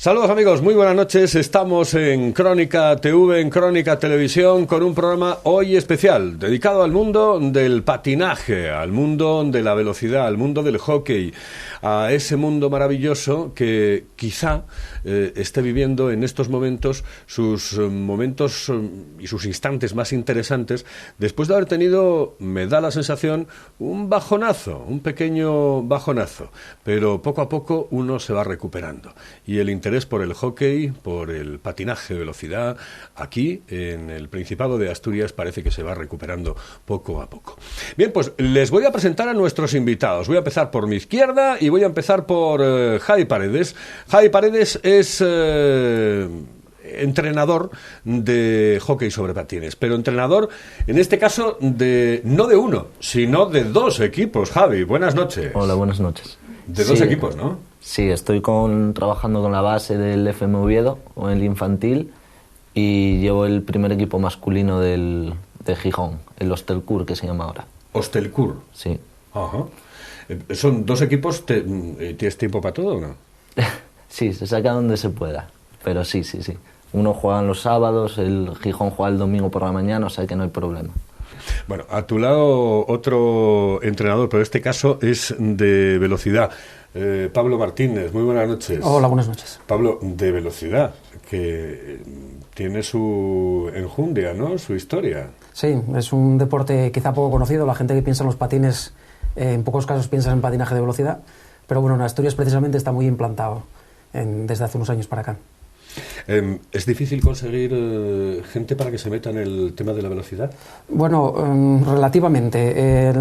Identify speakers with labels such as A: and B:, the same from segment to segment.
A: Saludos amigos, muy buenas noches. Estamos en Crónica TV, en Crónica Televisión, con un programa hoy especial, dedicado al mundo del patinaje, al mundo de la velocidad, al mundo del hockey, a ese mundo maravilloso que quizá esté viviendo en estos momentos sus momentos y sus instantes más interesantes, después de haber tenido, me da la sensación, un bajonazo, un pequeño bajonazo, pero poco a poco uno se va recuperando. Y el interés por el hockey, por el patinaje de velocidad, aquí en el Principado de Asturias parece que se va recuperando poco a poco. Bien, pues les voy a presentar a nuestros invitados. Voy a empezar por mi izquierda y voy a empezar por Javi Paredes. Javi Paredes es entrenador de hockey sobre patines, pero entrenador, en este caso, no de uno, sino de dos equipos. Javi, buenas noches.
B: Hola, buenas noches.
A: De dos equipos, ¿no?
B: Sí, estoy trabajando con la base del FM Oviedo, o el infantil, y llevo el primer equipo masculino de Gijón, el Hostelcur, que se llama ahora.
A: ¿Hostelcur?
B: Sí.
A: Ajá. ¿Son dos equipos? ¿Tienes tiempo para todo o no?
B: Sí, se saca donde se pueda, pero sí. Uno juega los sábados, el Gijón juega el domingo por la mañana, o sea que no hay problema.
A: Bueno, a tu lado otro entrenador, pero en este caso es de velocidad. Pablo Martínez, muy buenas noches.
C: Hola, buenas noches.
A: Pablo, de velocidad, que tiene su enjundia, ¿no? Su historia.
C: Sí, es un deporte quizá poco conocido. La gente que piensa en los patines, en pocos casos piensa en patinaje de velocidad, pero bueno, en Asturias precisamente está muy implantado desde hace unos años para acá.
A: ¿Es difícil conseguir gente para que se meta en el tema de la velocidad?
C: Bueno, relativamente.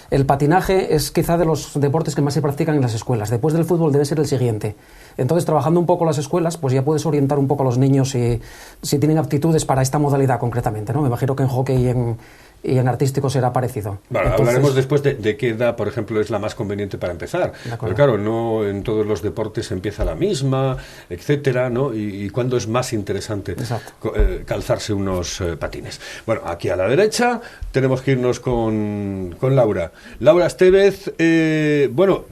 C: El patinaje es quizá de los deportes que más se practican en las escuelas. Después del fútbol debe ser el siguiente. Entonces, trabajando un poco las escuelas, pues ya puedes orientar un poco a los niños si tienen aptitudes para esta modalidad concretamente, ¿no? Me imagino que en hockey y en artístico será parecido.
A: Bueno, hablaremos después de qué edad, por ejemplo, es la más conveniente para empezar. Pero claro, no en todos los deportes empieza la misma, etcétera, ¿no? Y cuándo es más interesante calzarse unos patines. Bueno, aquí a la derecha tenemos que irnos con Laura. Laura Estevez, bueno,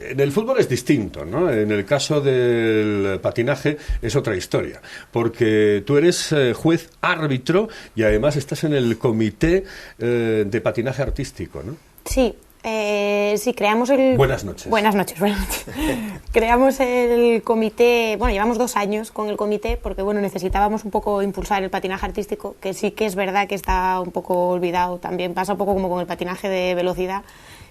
A: en el fútbol es distinto, ¿no? En el caso del patinaje es otra historia, porque tú eres juez árbitro y además estás en el comité de patinaje artístico, ¿no?
D: Sí, sí, creamos el...
A: Buenas noches.
D: Buenas noches. Creamos el comité, bueno, llevamos 2 años con el comité porque, bueno, necesitábamos un poco impulsar el patinaje artístico, que sí que es verdad que está un poco olvidado, también pasa un poco como con el patinaje de velocidad,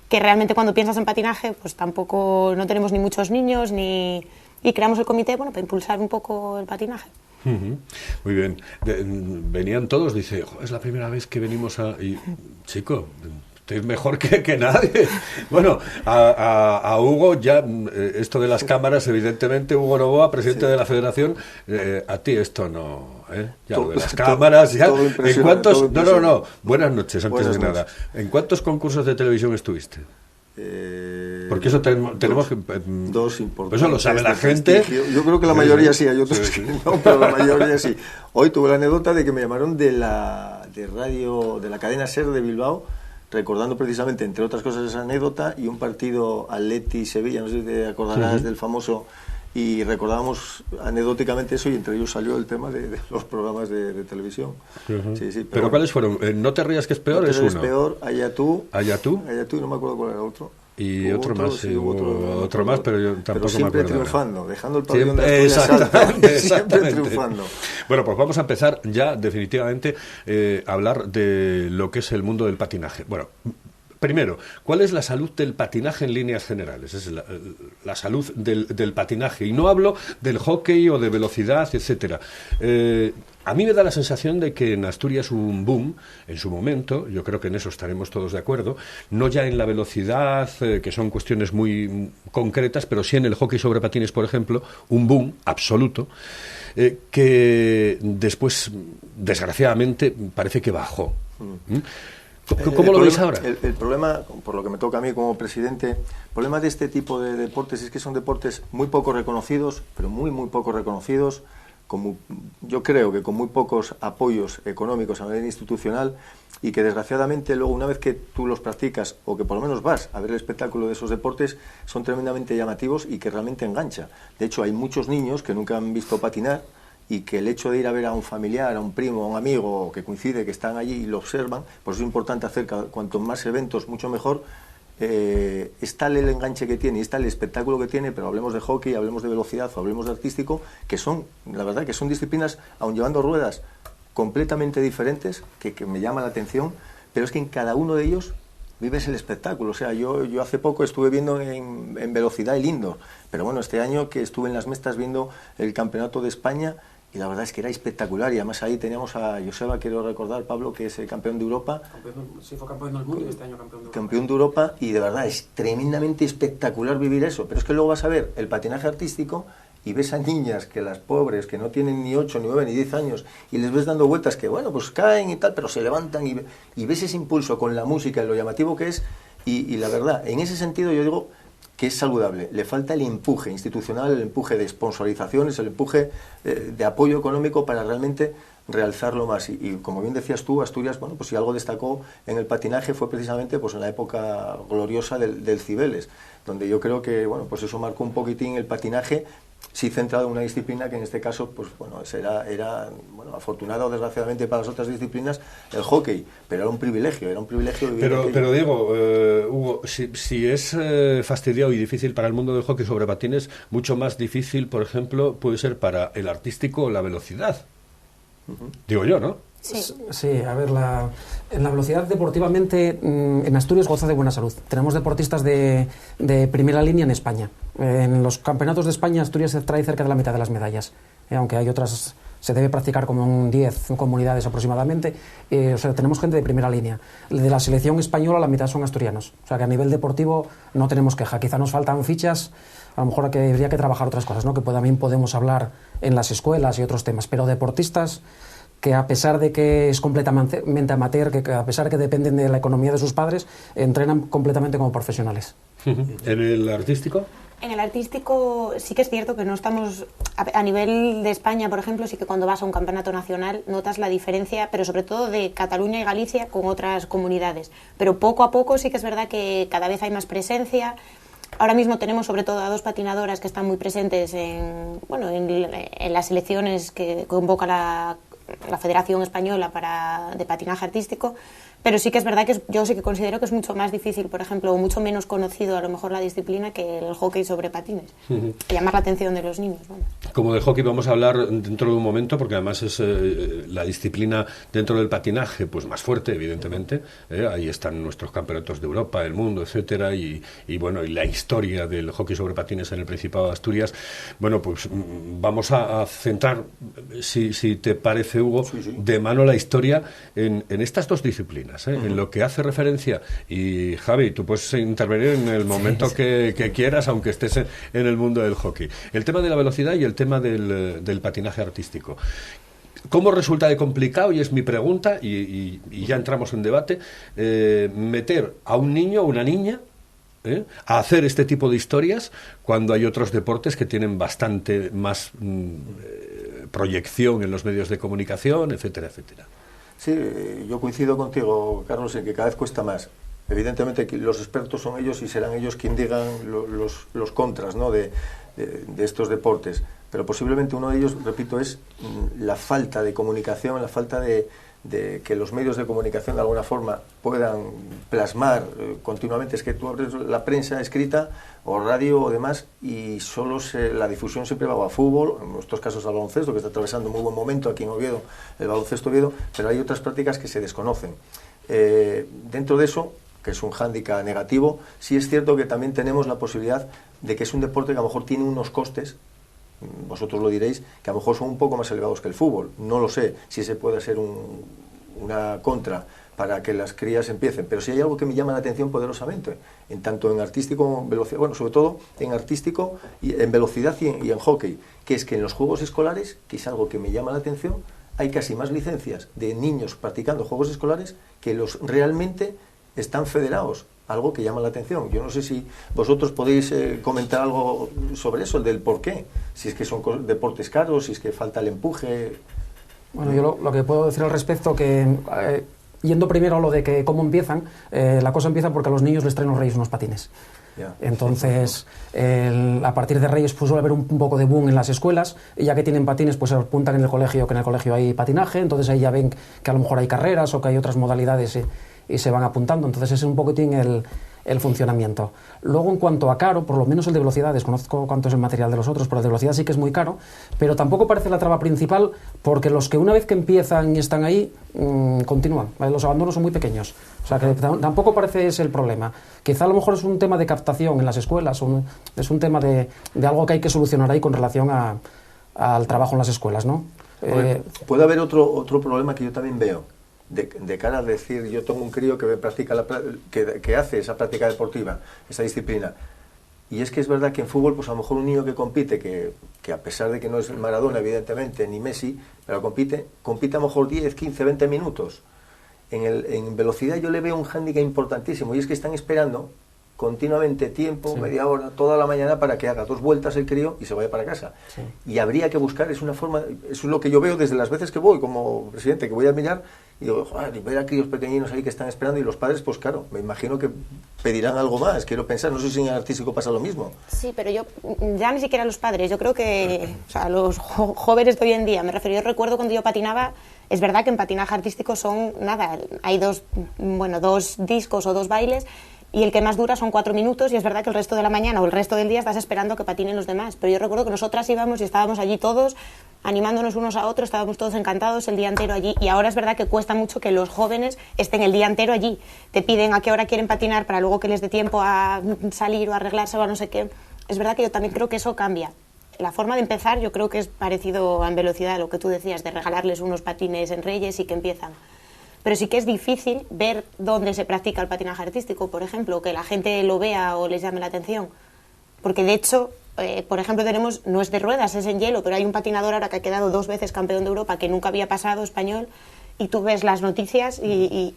D: que realmente cuando piensas en patinaje, pues tampoco no tenemos ni muchos niños, y creamos el comité, bueno, para impulsar un poco el patinaje.
A: Muy bien. Venían todos, dice, es la primera vez que venimos y chico, usted es mejor que nadie. Bueno, a Hugo ya, esto de las cámaras, evidentemente, Hugo Novoa, presidente de la federación, a ti esto no... Ya lo de las cámaras, ya. ¿En cuántos? No. Buenas noches, antes de nada. ¿En cuántos concursos de televisión estuviste? Porque eso tenemos que...
E: Dos importantes.
A: Eso lo sabe la gente.
E: Yo creo que la mayoría sí, hay otros que no, pero la mayoría sí. Hoy tuve la anécdota de que me llamaron de radio, de la cadena SER de Bilbao, recordando precisamente, entre otras cosas, esa anécdota y un partido Atleti-Sevilla, no sé si te acordarás del famoso... Y recordábamos anecdóticamente eso, y entre ellos salió el tema de los programas de televisión. Sí,
A: pero ¿cuáles fueron? No te rías que es peor, es uno.
E: Es peor, Ayatú, y no me acuerdo cuál era el otro.
A: Y otro más, sí, otro más, pero yo tampoco me acuerdo.
E: Siempre triunfando, dejando el pabellón de
A: exactamente.
E: Siempre triunfando.
A: Bueno, pues vamos a empezar ya definitivamente a hablar de lo que es el mundo del patinaje. Bueno, primero, ¿cuál es la salud del patinaje en líneas generales? Es la salud del patinaje. Y no hablo del hockey o de velocidad, etcétera. A mí me da la sensación de que en Asturias hubo un boom en su momento, yo creo que en eso estaremos todos de acuerdo, no ya en la velocidad, que son cuestiones muy concretas, pero sí en el hockey sobre patines, por ejemplo, un boom absoluto, que después, desgraciadamente, parece que bajó. ¿Cómo lo veis ahora?
E: El problema, por lo que me toca a mí como presidente, el problema de este tipo de deportes es que son deportes muy poco reconocidos, pero muy poco reconocidos, yo creo que con muy pocos apoyos económicos a nivel institucional, y que desgraciadamente luego, una vez que tú los practicas o que por lo menos vas a ver el espectáculo de esos deportes, son tremendamente llamativos y que realmente engancha. De hecho, hay muchos niños que nunca han visto patinar y que el hecho de ir a ver a un familiar, a un primo, a un amigo que coincide, que están allí y lo observan, pues es importante hacer cuanto más eventos, mucho mejor. Está el enganche que tiene y está el espectáculo que tiene, pero hablemos de hockey, hablemos de velocidad o hablemos de artístico, que son, la verdad, que son disciplinas, aun llevando ruedas, completamente diferentes, que me llama la atención, pero es que en cada uno de ellos vives el espectáculo. O sea, yo hace poco estuve viendo en velocidad el indoor, pero bueno, este año que estuve en las Mestas viendo el campeonato de España, y la verdad es que era espectacular, y además ahí teníamos a Joseba, quiero recordar, Pablo, que es el campeón de Europa.
C: Sí, fue campeón del mundo y este año campeón de Europa.
E: Campeón de Europa, y de verdad es tremendamente espectacular vivir eso. Pero es que luego vas a ver el patinaje artístico y ves a niñas, que las pobres, que no tienen ni 8, ni 9, ni 10 años, y les ves dando vueltas que, bueno, pues caen y tal, pero se levantan, y ves ese impulso con la música y lo llamativo que es, y la verdad, en ese sentido yo digo que es saludable. Le falta el empuje institucional, el empuje de sponsorizaciones, el empuje de apoyo económico para realmente realzarlo más. Y como bien decías tú, Asturias, bueno, pues si algo destacó en el patinaje fue precisamente pues en la época gloriosa del Cibeles, donde yo creo que, bueno, pues eso marcó un poquitín el patinaje, sí centrado en una disciplina que en este caso, pues bueno, era bueno, afortunado o desgraciadamente para las otras disciplinas, el hockey, pero era un privilegio vivir.
A: Pero Diego, Hugo, si es fastidiado y difícil para el mundo del hockey sobre patines, mucho más difícil, por ejemplo, puede ser para el artístico la velocidad. Digo yo, ¿no?
C: Sí, a ver, en la velocidad deportivamente en Asturias goza de buena salud. Tenemos deportistas de primera línea en España. En los campeonatos de España Asturias se trae cerca de la mitad de las medallas, aunque hay otras, se debe practicar como en 10 comunidades aproximadamente. O sea, tenemos gente de primera línea. De la selección española la mitad son asturianos. O sea que a nivel deportivo no tenemos queja. Quizá nos faltan fichas, a lo mejor habría que trabajar otras cosas, ¿no? Que también podemos hablar en las escuelas y otros temas. Pero deportistas que a pesar de que es completamente amateur, que a pesar de que dependen de la economía de sus padres, entrenan completamente como profesionales.
A: ¿En el artístico?
D: En el artístico sí que es cierto que no estamos, a nivel de España, por ejemplo, sí que cuando vas a un campeonato nacional notas la diferencia, pero sobre todo de Cataluña y Galicia con otras comunidades. Pero poco a poco sí que es verdad que cada vez hay más presencia. Ahora mismo tenemos sobre todo a 2 patinadoras que están muy presentes en las selecciones que convoca la Federación Española de patinaje artístico, pero sí que es verdad que yo sí que considero que es mucho más difícil, por ejemplo, o mucho menos conocido a lo mejor la disciplina que el hockey sobre patines. Y llamar la atención de los niños. Vamos.
A: Como de hockey vamos a hablar dentro de un momento, porque además es la disciplina dentro del patinaje pues más fuerte, evidentemente. Ahí están nuestros campeonatos de Europa, el mundo, etcétera, y bueno, y la historia del hockey sobre patines en el Principado de Asturias. Bueno, pues vamos a centrar, si te parece, Hugo, de mano la historia en estas dos disciplinas. En lo que hace referencia, y Javi, tú puedes intervenir en el momento que quieras, aunque estés en el mundo del hockey. El tema de la velocidad y el tema del patinaje artístico. ¿Cómo resulta de complicado? Y es mi pregunta, y ya entramos en debate, meter a un niño o una niña a hacer este tipo de historias cuando hay otros deportes que tienen bastante más proyección en los medios de comunicación, etcétera, etcétera.
E: Sí, yo coincido contigo, Carlos, en que cada vez cuesta más. Evidentemente los expertos son ellos y serán ellos quien digan los contras, ¿no? de estos deportes, pero posiblemente uno de ellos, repito, es la falta de comunicación, la falta de que los medios de comunicación de alguna forma puedan plasmar continuamente. Es que tú abres la prensa escrita o radio o demás y solo la difusión siempre va a fútbol, en estos casos al baloncesto, que está atravesando un muy buen momento aquí en Oviedo, el baloncesto Oviedo, pero hay otras prácticas que se desconocen. Dentro de eso, que es un hándicap negativo, sí es cierto que también tenemos la posibilidad de que es un deporte que a lo mejor tiene unos costes, vosotros lo diréis, que a lo mejor son un poco más elevados que el fútbol. No lo sé si se puede ser una contra para que las crías empiecen, pero sí hay algo que me llama la atención poderosamente, tanto en artístico como en velocidad, bueno, sobre todo en artístico, y en velocidad y en hockey, que es que en los juegos escolares, que es algo que me llama la atención, hay casi más licencias de niños practicando juegos escolares que los realmente están federados, algo que llama la atención. Yo no sé si vosotros podéis comentar algo sobre eso, del por qué, si es que son deportes caros, si es que falta el empuje.
C: Bueno, yo lo que puedo decir al respecto, que yendo primero a lo de que cómo empiezan, la cosa empieza porque a los niños les traen los Reyes unos patines. Entonces, a partir de Reyes pues suele haber un poco de boom en las escuelas, y ya que tienen patines pues se apuntan en el colegio, que en el colegio hay patinaje, entonces ahí ya ven que a lo mejor hay carreras o que hay otras modalidades y se van apuntando. Entonces ese es un poquitín el funcionamiento. Luego, en cuanto a caro, por lo menos el de velocidad, desconozco cuánto es el material de los otros, pero el de velocidad sí que es muy caro, pero tampoco parece la traba principal, porque los que una vez que empiezan y están ahí, continúan, ¿vale? Los abandonos son muy pequeños, o sea que tampoco parece ese el problema. Quizá a lo mejor es un tema de captación en las escuelas, es un tema de algo que hay que solucionar ahí con relación al trabajo en las escuelas, ¿no?
E: Puede haber otro problema que yo también veo, de cara a decir, yo tengo un crío que practica que hace esa práctica deportiva, esa disciplina, y es que es verdad que en fútbol, pues a lo mejor un niño que compite, que a pesar de que no es Maradona evidentemente, ni Messi, pero compite a lo mejor 10, 15, 20 minutos. En velocidad yo le veo un hándicap importantísimo, y es que están esperando continuamente tiempo, sí, media hora, toda la mañana, para que haga 2 vueltas el crío y se vaya para casa. Sí. Y habría que buscar, es una forma, eso es lo que yo veo desde las veces que voy como presidente, que voy a mirar, y digo, joder, y ver a críos pequeñinos ahí que están esperando, y los padres, pues claro, me imagino que pedirán algo más, quiero pensar, no sé si en el artístico pasa lo mismo.
D: Sí, pero yo, ya ni siquiera los padres, yo creo que, o sea, los jóvenes de hoy en día, me refiero, yo recuerdo cuando yo patinaba, es verdad que en patinaje artístico son, nada, hay 2 discos o 2 bailes, y el que más dura son 4 minutos, y es verdad que el resto de la mañana o el resto del día estás esperando que patinen los demás. Pero yo recuerdo que nosotras íbamos y estábamos allí todos, animándonos unos a otros, estábamos todos encantados el día entero allí, y ahora es verdad que cuesta mucho que los jóvenes estén el día entero allí. Te piden a qué hora quieren patinar para luego que les dé tiempo a salir o a arreglarse o a no sé qué. Es verdad que yo también creo que eso cambia. La forma de empezar yo creo que es parecido en velocidad a lo que tú decías, de regalarles unos patines en Reyes y que empiezan. Pero sí que es difícil ver dónde se practica el patinaje artístico, por ejemplo, que la gente lo vea o les llame la atención. Porque de hecho, por ejemplo, tenemos, no es de ruedas, es en hielo, pero hay un patinador ahora que ha quedado 2 veces campeón de Europa, que nunca había pasado, español, y tú ves las noticias y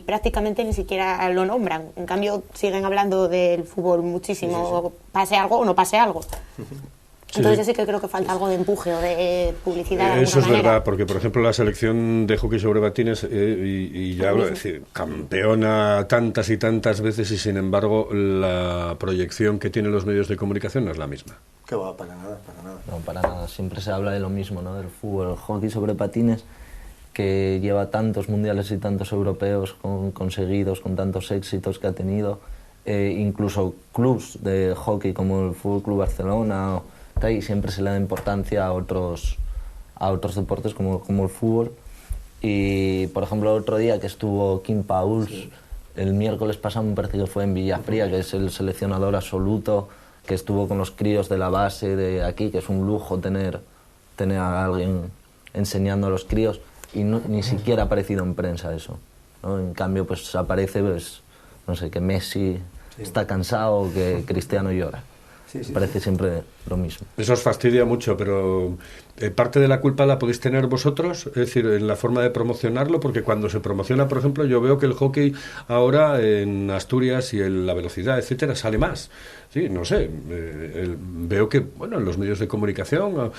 D: prácticamente ni siquiera lo nombran. En cambio, siguen hablando del fútbol muchísimo, sí. Pase algo o no pase algo. Entonces yo sí que creo que falta algo de empuje o de publicidad.
A: Eso es
D: manera.
A: verdad, porque por ejemplo la selección de hockey sobre patines, y ya hablo de decir, campeona tantas y tantas veces, y sin embargo la proyección que tienen los medios de comunicación no es la misma.
E: Que va, para nada, para nada.
B: No, para nada, siempre se habla de lo mismo, ¿no? Del fútbol, el hockey sobre patines, que lleva tantos mundiales y tantos europeos conseguidos, con tantos éxitos que ha tenido, incluso clubs de hockey como el Fútbol Club Barcelona, y siempre se le da importancia a otros deportes como el fútbol. Y por ejemplo, el otro día que estuvo Kim Pauls, sí, el miércoles pasado, me parece que fue en Villafría, que es el seleccionador absoluto, que estuvo con los críos de la base de aquí, que es un lujo tener a alguien enseñando a los críos, y ni siquiera ha aparecido en prensa eso, ¿no? En cambio, pues aparece, pues, no sé, que Messi está cansado, que Cristiano llora. Parece siempre lo mismo.
A: Eso os fastidia mucho, pero parte de la culpa la podéis tener vosotros, es decir, en la forma de promocionarlo, porque cuando se promociona, por ejemplo, yo veo que el hockey ahora en Asturias y en la velocidad, etcétera, sale más. Sí, no sé, veo que, bueno, en los medios de comunicación,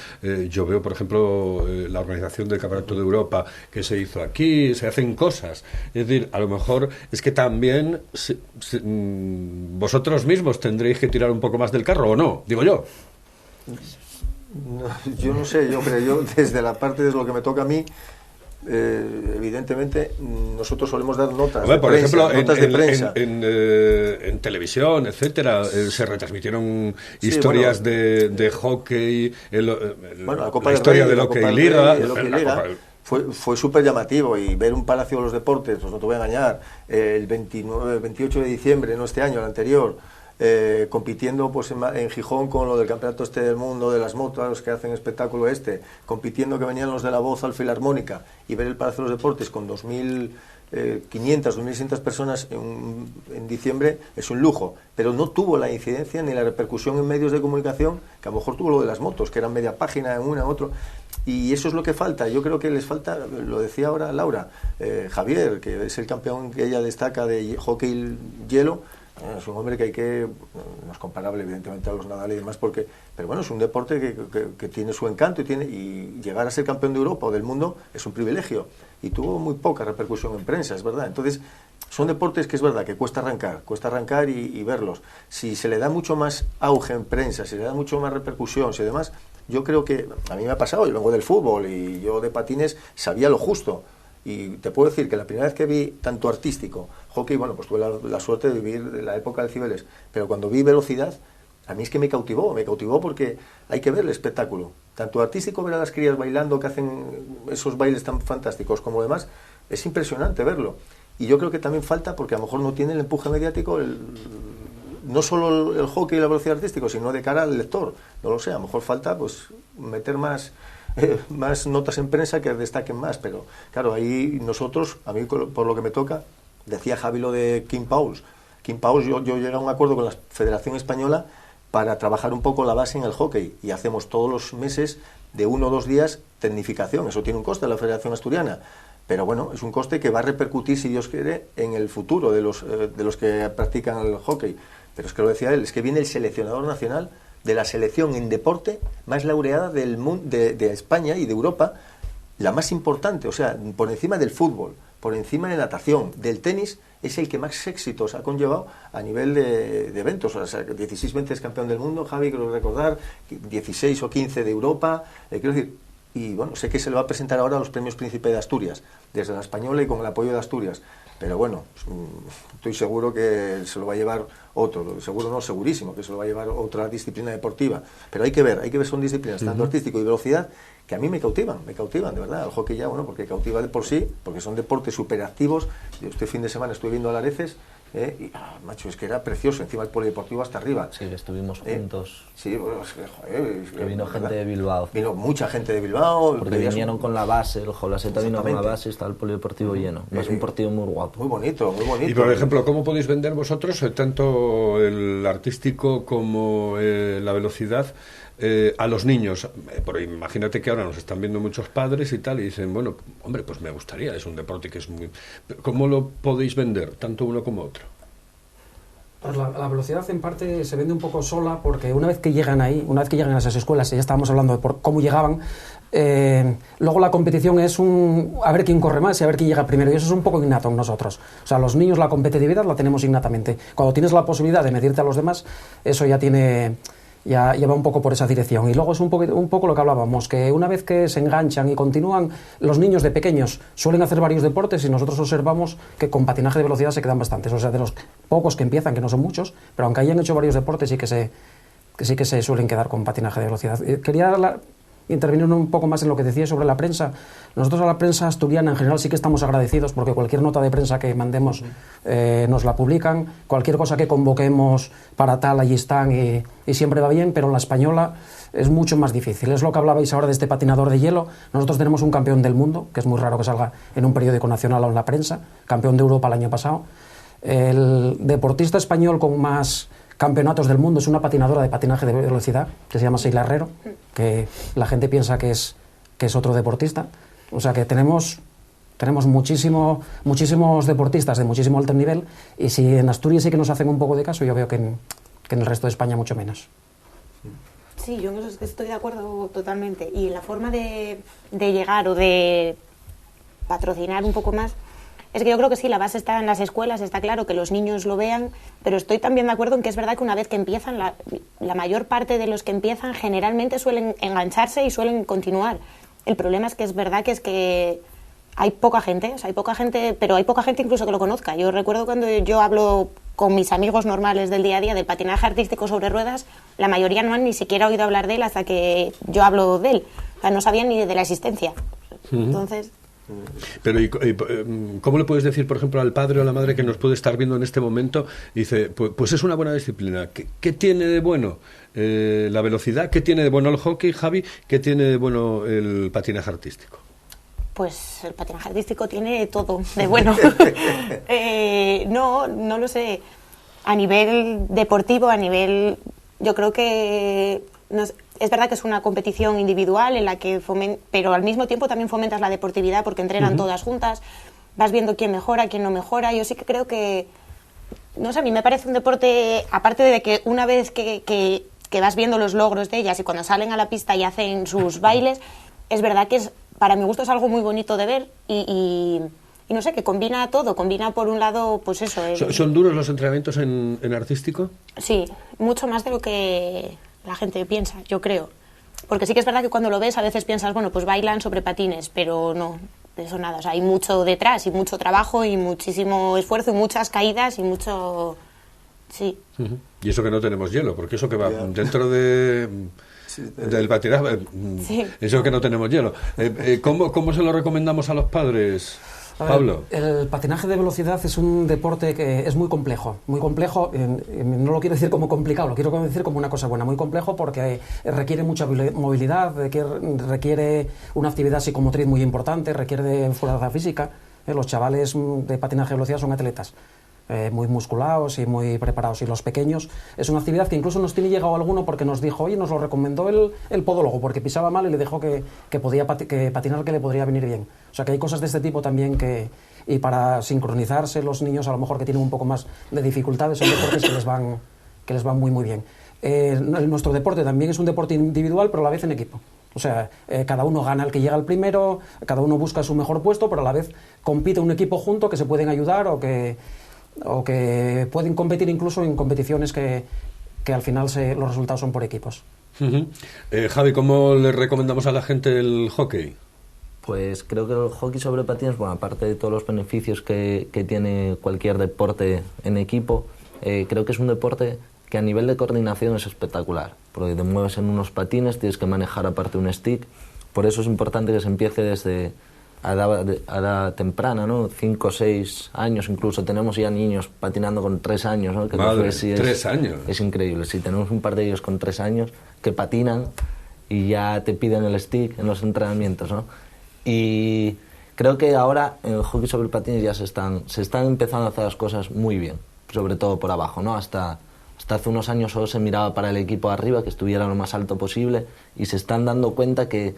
A: yo veo, por ejemplo, la organización del Campeonato de Europa que se hizo aquí, se hacen cosas. Es decir, a lo mejor es que también vosotros mismos tendréis que tirar un poco más del carro, ¿o no? Digo yo.
E: No, yo no sé, yo desde la parte de lo que me toca a mí, evidentemente nosotros solemos dar notas,
A: por ejemplo,
E: notas de prensa.
A: En televisión, etcétera, se retransmitieron historias de hockey,
E: la Copa
A: la historia
E: del
A: de Hockey Liga.
E: Fue súper llamativo, y ver un Palacio de los Deportes, pues no te voy a engañar, el 28 de diciembre, no este año, el anterior, compitiendo pues en Gijón con lo del campeonato del mundo de las motos que hacen espectáculo compitiendo, que venían los de La Voz al Filarmónica, y ver el Palacio de los Deportes con 2000 500 o 1.600 personas en diciembre es un lujo, pero no tuvo la incidencia ni la repercusión en medios de comunicación que a lo mejor tuvo lo de las motos, que eran media página en una, en otro. Y eso es lo que falta. Yo creo que les falta, lo decía ahora Laura, Javier, que es el campeón que ella destaca de hockey hielo. Es un hombre que no es comparable evidentemente a los Nadal y demás, pero bueno, es un deporte que tiene su encanto y llegar a ser campeón de Europa o del mundo es un privilegio, y tuvo muy poca repercusión en prensa, es verdad. Entonces son deportes que es verdad que cuesta arrancar y verlos. Si se le da mucho más auge en prensa, si le da mucho más repercusión, si demás, yo creo que a mí me ha pasado, yo vengo del fútbol y yo de patines sabía lo justo. Y te puedo decir que la primera vez que vi tanto artístico, hockey, bueno, pues tuve la suerte de vivir la época del Cibeles, pero cuando vi velocidad, a mí es que me cautivó porque hay que ver el espectáculo. Tanto artístico, ver a las crías bailando, que hacen esos bailes tan fantásticos, como demás, es impresionante verlo. Y yo creo que también falta, porque a lo mejor no tiene el empuje mediático, no solo el hockey y la velocidad artística, sino de cara al lector. No lo sé, a lo mejor falta pues meter más notas en prensa que destaquen más, pero claro, ahí nosotros, a mí por lo que me toca, decía Javi lo de Kim Pauls, yo llegué a un acuerdo con la Federación Española para trabajar un poco la base en el hockey, y hacemos todos los meses de 1 o 2 días tecnificación. Eso tiene un coste a la Federación Asturiana, pero bueno, es un coste que va a repercutir, si Dios quiere, en el futuro de los que practican el hockey. Pero es que lo decía él, es que viene el seleccionador nacional de la selección en deporte más laureada del mundo, de España y de Europa, la más importante, o sea, por encima del fútbol, por encima de natación, del tenis, es el que más éxitos ha conllevado a nivel de eventos. O sea, 16 veces campeón del mundo, Javi, creo recordar, 16 o 15 de Europa, quiero decir, y bueno, sé que se le va a presentar ahora a los premios Príncipe de Asturias, desde la Española y con el apoyo de Asturias. Pero bueno, estoy seguro que se lo va a llevar otro, seguro no, segurísimo, que se lo va a llevar otra disciplina deportiva. Pero hay que ver, son disciplinas, tanto artístico y velocidad, que a mí me cautivan, de verdad. El hockey ya, bueno, porque cautiva de por sí, porque son deportes superactivos. Yo este fin de semana estuve viendo a Areces, y macho, es que era precioso, encima el polideportivo hasta arriba.
B: Sí, que estuvimos juntos.
E: Sí, bueno,
B: que vino gente de Bilbao.
E: Vino mucha gente de Bilbao.
B: Porque vinieron con la base, el Jolaseta vino con la base y está el polideportivo lleno. Es un partido muy guapo.
E: Muy bonito, muy bonito.
A: Y por ejemplo, ¿cómo podéis vender vosotros tanto el artístico como la velocidad a los niños? Porque imagínate que ahora nos están viendo muchos padres y tal, y dicen, bueno, hombre, pues me gustaría, es un deporte que es muy... ¿Cómo lo podéis vender, tanto uno como otro?
C: Pues la velocidad en parte se vende un poco sola, porque una vez que llegan ahí, una vez que llegan a esas escuelas, y ya estábamos hablando de cómo llegaban, luego la competición es a ver quién corre más y a ver quién llega primero, y eso es un poco innato en nosotros. O sea, los niños la competitividad la tenemos innatamente. Cuando tienes la posibilidad de medirte a los demás, eso ya va un poco por esa dirección. Y luego es un poco lo que hablábamos, que una vez que se enganchan y continúan, los niños de pequeños suelen hacer varios deportes, y nosotros observamos que con patinaje de velocidad se quedan bastantes. O sea, de los pocos que empiezan, que no son muchos, pero aunque hayan hecho varios deportes, sí que se suelen quedar con patinaje de velocidad. Quería intervenir un poco más en lo que decía sobre la prensa. Nosotros a la prensa asturiana en general sí que estamos agradecidos, porque cualquier nota de prensa que mandemos nos la publican, cualquier cosa que convoquemos para tal, allí están, y siempre va bien, pero en la española es mucho más difícil. Es lo que hablabais ahora de este patinador de hielo. Nosotros tenemos un campeón del mundo, que es muy raro que salga en un periódico nacional o en la prensa, campeón de Europa el año pasado. El deportista español con más campeonatos del mundo es una patinadora de patinaje de velocidad que se llama Sheila Herrero, que la gente piensa que es otro deportista. O sea que tenemos muchísimos deportistas de muchísimo alto nivel, y si en Asturias sí que nos hacen un poco de caso, yo veo que en el resto de España mucho menos.
D: Sí, yo en eso estoy de acuerdo totalmente. Y la forma de llegar o de patrocinar un poco más, es que yo creo que sí, la base está en las escuelas, está claro que los niños lo vean, pero estoy también de acuerdo en que es verdad que una vez que empiezan, la mayor parte de los que empiezan generalmente suelen engancharse y suelen continuar. El problema es que hay poca gente, pero hay poca gente incluso que lo conozca. Yo recuerdo cuando yo hablo con mis amigos normales del día a día del patinaje artístico sobre ruedas, la mayoría no han ni siquiera oído hablar de él hasta que yo hablo de él. O sea, no sabían ni de la existencia. Entonces...
A: Pero ¿cómo le puedes decir, por ejemplo, al padre o a la madre que nos puede estar viendo en este momento? Dice, pues es una buena disciplina. ¿Qué tiene de bueno la velocidad? ¿Qué tiene de bueno el hockey, Javi? ¿Qué tiene de bueno el patinaje artístico?
D: Pues el patinaje artístico tiene todo de bueno. No lo sé. A nivel deportivo, yo creo que es verdad que es una competición individual en la que pero al mismo tiempo también fomentas la deportividad porque entrenan todas juntas, vas viendo quién mejora, quién no mejora. Yo sí que creo que, no sé, a mí me parece un deporte, aparte de que una vez que vas viendo los logros de ellas y cuando salen a la pista y hacen sus bailes, es verdad que para mi gusto es algo muy bonito de ver y no sé, que combina todo, combina por un lado, pues eso.
A: ¿Son duros los entrenamientos en artístico?
D: Sí, mucho más de lo que la gente piensa, yo creo. Porque sí que es verdad que cuando lo ves a veces piensas, bueno, pues bailan sobre patines, pero no, de eso nada. O sea, hay mucho detrás y mucho trabajo y muchísimo esfuerzo y muchas caídas y mucho... Sí.
A: Y eso que no tenemos hielo, porque eso que va dentro del patinaje, eso que no tenemos hielo. ¿Cómo se lo recomendamos a los padres, Pablo?
C: El patinaje de velocidad es un deporte que es muy complejo. Muy complejo, no lo quiero decir como complicado, lo quiero decir como una cosa buena. Muy complejo porque requiere mucha movilidad, requiere una actividad psicomotriz muy importante, requiere de fuerza física. Los chavales de patinaje de velocidad son atletas. Muy musculados y muy preparados, y los pequeños es una actividad que incluso nos tiene llegado alguno porque nos dijo, oye, nos lo recomendó el podólogo porque pisaba mal y le dijo que patinar que le podría venir bien. O sea que hay cosas de este tipo también y para sincronizarse los niños a lo mejor que tienen un poco más de dificultades son deportes que les van muy muy bien. Nuestro deporte también es un deporte individual pero a la vez en equipo. O sea, cada uno gana el que llega al primero, cada uno busca su mejor puesto, pero a la vez compite un equipo junto que se pueden ayudar o que pueden competir incluso en competiciones que al final los resultados son por equipos.
A: Javi, ¿cómo le recomendamos a la gente el hockey?
B: Pues creo que el hockey sobre patines, bueno, aparte de todos los beneficios que tiene cualquier deporte en equipo, creo que es un deporte que a nivel de coordinación es espectacular, porque te mueves en unos patines, tienes que manejar aparte un stick, por eso es importante que se empiece desde a edad temprana, ¿no? 5 o 6 años incluso. Tenemos ya niños patinando con 3 años, ¿no? Que
A: Madre,
B: sí
A: 3 años.
B: Es increíble. Sí, tenemos un par de ellos con 3 años que patinan y ya te piden el stick en los entrenamientos, ¿no? Y creo que ahora en el hockey sobre patines ya se están empezando a hacer las cosas muy bien, sobre todo por abajo, ¿no? Hasta hace unos años solo se miraba para el equipo de arriba, que estuviera lo más alto posible, y se están dando cuenta que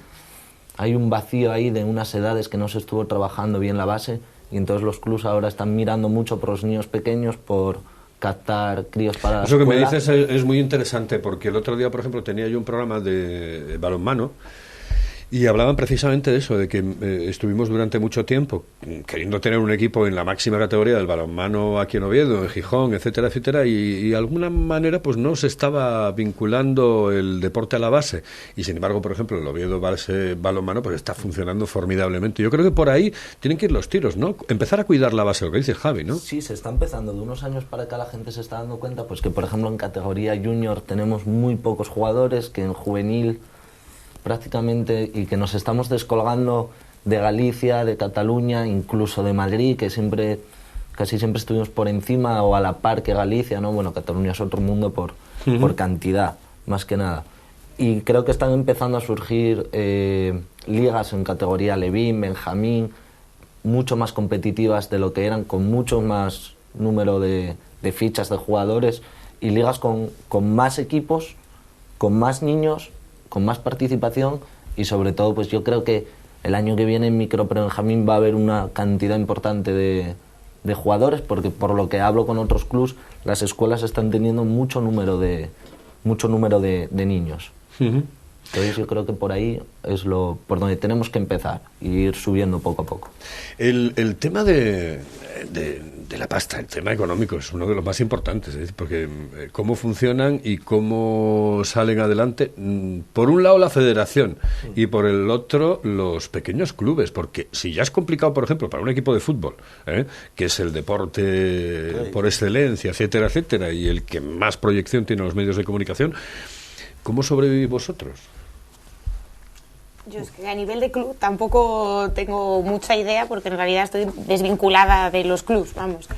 B: hay un vacío ahí de unas edades que no se estuvo trabajando bien la base, y entonces los clubs ahora están mirando mucho por los niños pequeños, por captar críos para la
A: escuela. Eso que me dices es muy interesante, porque el otro día, por ejemplo, tenía yo un programa de balonmano y hablaban precisamente de eso, de que estuvimos durante mucho tiempo queriendo tener un equipo en la máxima categoría del balonmano aquí en Oviedo, en Gijón, etcétera, etcétera, y de alguna manera pues no se estaba vinculando el deporte a la base, y sin embargo, por ejemplo, el Oviedo balonmano pues está funcionando formidablemente. Yo creo que por ahí tienen que ir los tiros, ¿no? Empezar a cuidar la base, lo que dice Javi, ¿no?
B: Sí, se está empezando. De unos años para acá la gente se está dando cuenta pues que, por ejemplo, en categoría junior tenemos muy pocos jugadores, que en juvenil prácticamente, y que nos estamos descolgando de Galicia, de Cataluña, incluso de Madrid, que casi siempre estuvimos por encima o a la par que Galicia, ¿no? Bueno, Cataluña es otro mundo por cantidad, más que nada. Y creo que están empezando a surgir ligas en categoría Levín, Benjamín, mucho más competitivas de lo que eran, con mucho más número de fichas de jugadores, y ligas con más equipos, con más niños, con más participación, y sobre todo pues yo creo que el año que viene en Micro Benjamín va a haber una cantidad importante de jugadores, porque por lo que hablo con otros clubs, las escuelas están teniendo mucho número de niños. Entonces yo creo que por ahí es por donde tenemos que empezar y ir subiendo poco a poco.
A: El tema de la pasta, el tema económico es uno de los más importantes, porque cómo funcionan y cómo salen adelante, por un lado la federación y por el otro los pequeños clubes, porque si ya es complicado, por ejemplo, para un equipo de fútbol, que es el deporte por excelencia, etcétera, etcétera, y el que más proyección tiene los medios de comunicación, ¿cómo sobrevivís vosotros?
D: Yo es que a nivel de club tampoco tengo mucha idea, porque en realidad estoy desvinculada de los clubs, vamos.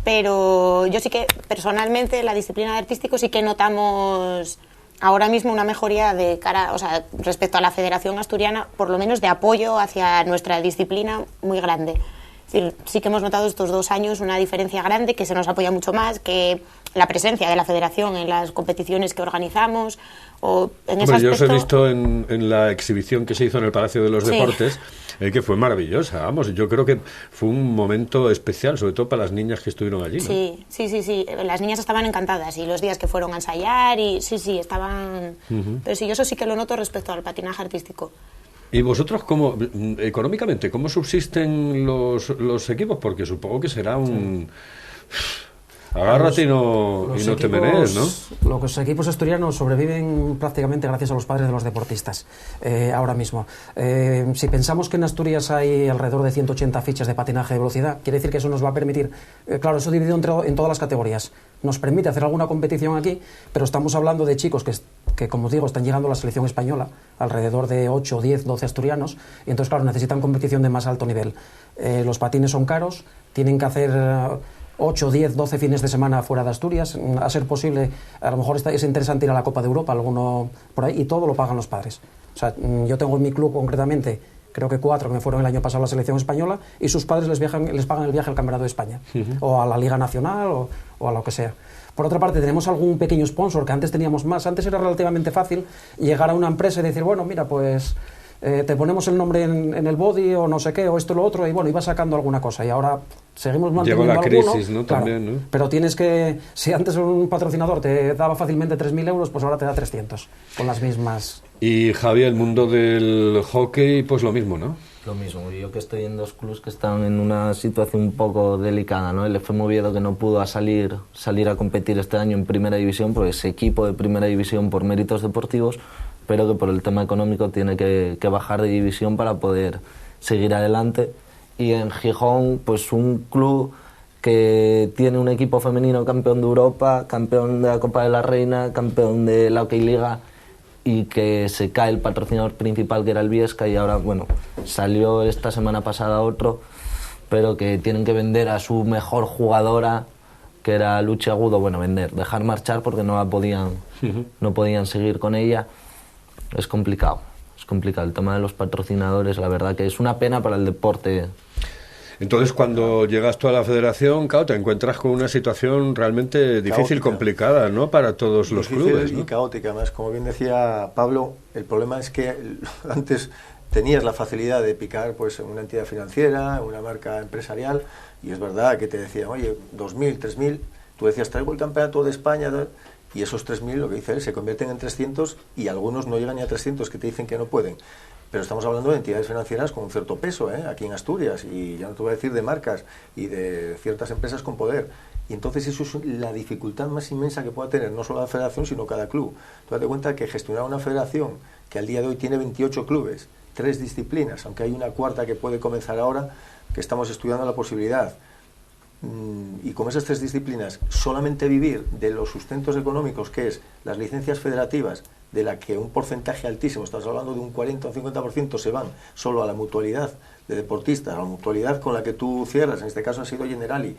D: Pero yo sí que personalmente la disciplina de artístico sí que notamos ahora mismo una mejoría de cara, o sea, respecto a la Federación Asturiana, por lo menos de apoyo hacia nuestra disciplina muy grande. Es decir, sí que hemos notado estos 2 años una diferencia grande, que se nos apoya mucho más, que la presencia de la Federación en las competiciones que organizamos. O en ese
A: Yo os he
D: aspecto...
A: visto en la exhibición que se hizo en el Palacio de los Deportes, que fue maravillosa. Vamos, yo creo que fue un momento especial, sobre todo para las niñas que estuvieron allí, ¿no?
D: Sí. Las niñas estaban encantadas, y los días que fueron a ensayar, y sí, estaban... Pero sí, yo eso sí que lo noto respecto al patinaje artístico.
A: ¿Y vosotros cómo, económicamente, cómo subsisten los equipos? Porque supongo que será un... Agárrate y no te menees, ¿no?
C: Los equipos asturianos sobreviven prácticamente gracias a los padres de los deportistas, ahora mismo. Si pensamos que en Asturias hay alrededor de 180 fichas de patinaje de velocidad, quiere decir que eso nos va a permitir, claro, eso dividido en todas las categorías, nos permite hacer alguna competición aquí, pero estamos hablando de chicos que, como digo, están llegando a la selección española, alrededor de 8, 10, 12 asturianos, y entonces, claro, necesitan competición de más alto nivel. Los patines son caros, tienen que hacer 8, 10, 12 fines de semana fuera de Asturias, a ser posible, a lo mejor es interesante ir a la Copa de Europa, alguno por ahí, y todo lo pagan los padres. O sea, yo tengo en mi club concretamente, creo que 4 que me fueron el año pasado a la selección española, y sus padres les pagan el viaje al Campeonato de España, o a la Liga Nacional, o a lo que sea. Por otra parte, tenemos algún pequeño sponsor, que antes teníamos más. Antes era relativamente fácil llegar a una empresa y decir, bueno, mira, pues te ponemos el nombre en el body, o no sé qué, o esto o lo otro, y bueno, iba sacando alguna cosa, y ahora seguimos manteniendo
A: llegó la crisis,
C: alguno,
A: ¿no?
C: Claro,
A: También, ¿no?
C: pero tienes que, si antes un patrocinador te daba fácilmente 3.000 euros, pues ahora te da 300, con las mismas.
A: Y Javi, el mundo del hockey, pues lo mismo, ¿no?
B: Lo mismo, yo que estoy en 2 clubes que están en una situación un poco delicada, ¿no? El FM Oviedo, que no pudo salir a competir este año en Primera División, porque es equipo de Primera División por méritos deportivos, pero que por el tema económico tiene que bajar de división para poder seguir adelante. Y en Gijón, pues un club que tiene un equipo femenino campeón de Europa, campeón de la Copa de la Reina, campeón de la Hockey Liga, y que se cae el patrocinador principal, que era el Viesca, y ahora, bueno, salió esta semana pasada otro, pero que tienen que vender a su mejor jugadora, que era Luchi Agudo, bueno, dejar marchar porque no podían seguir con ella. Es complicado. El tema de los patrocinadores, la verdad que es una pena para el deporte.
A: Entonces, cuando llegas tú a la federación, claro, te encuentras con una situación realmente difícil, complicada, ¿no? Para todos los clubes, ¿no?
E: Y caótica. Además, como bien decía Pablo, el problema es que antes tenías la facilidad de picar pues en una entidad financiera, en una marca empresarial, y es verdad que te decían, oye, 2.000, 3.000, tú decías, traigo el campeonato de España, y esos 3.000, lo que dice él, se convierten en 300, y algunos no llegan ni a 300, que te dicen que no pueden. Pero estamos hablando de entidades financieras con un cierto peso, aquí en Asturias, y ya no te voy a decir de marcas y de ciertas empresas con poder. Y entonces eso es la dificultad más inmensa que pueda tener no solo la federación, sino cada club. Tú date cuenta que gestionar una federación que al día de hoy tiene 28 clubes, 3 disciplinas, aunque hay una cuarta que puede comenzar ahora, que estamos estudiando la posibilidad, y con esas 3 disciplinas solamente vivir de los sustentos económicos, que es las licencias federativas, de la que un porcentaje altísimo, estás hablando de un 40 o 50%, se van solo a la mutualidad de deportistas, a la mutualidad con la que tú cierras, en este caso ha sido Generali,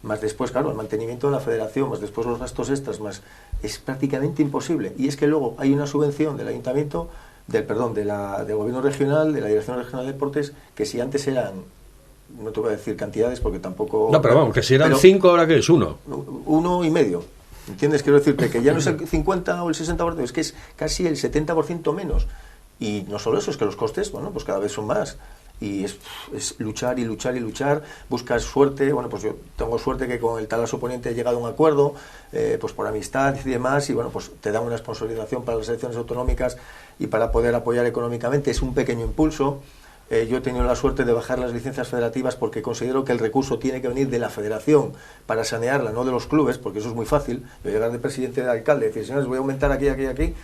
E: más después, claro, el mantenimiento de la federación, más después los gastos extras, más, es prácticamente imposible. Y es que luego hay una subvención del ayuntamiento, del gobierno regional, de la Dirección Regional de Deportes, que si antes eran, no te voy a decir cantidades porque tampoco...
A: No, pero vamos, que si eran 5, ahora que es 1. 1,5.
E: ¿Entiendes? Quiero decirte que ya no es el 50 o el 60%, es que es casi el 70% menos. Y no solo eso, es que los costes, bueno, pues cada vez son más. Y es luchar y luchar y luchar, buscas suerte. Bueno, pues yo tengo suerte que con el Talas Oponiente he llegado a un acuerdo, pues por amistad y demás, y bueno, pues te dan una sponsorización para las elecciones autonómicas y para poder apoyar económicamente. Es un pequeño impulso. Yo he tenido la suerte de bajar las licencias federativas porque considero que el recurso tiene que venir de la federación para sanearla, no de los clubes, porque eso es muy fácil. Yo llegar de presidente de alcalde y decir, señores, voy a aumentar aquí, aquí, aquí.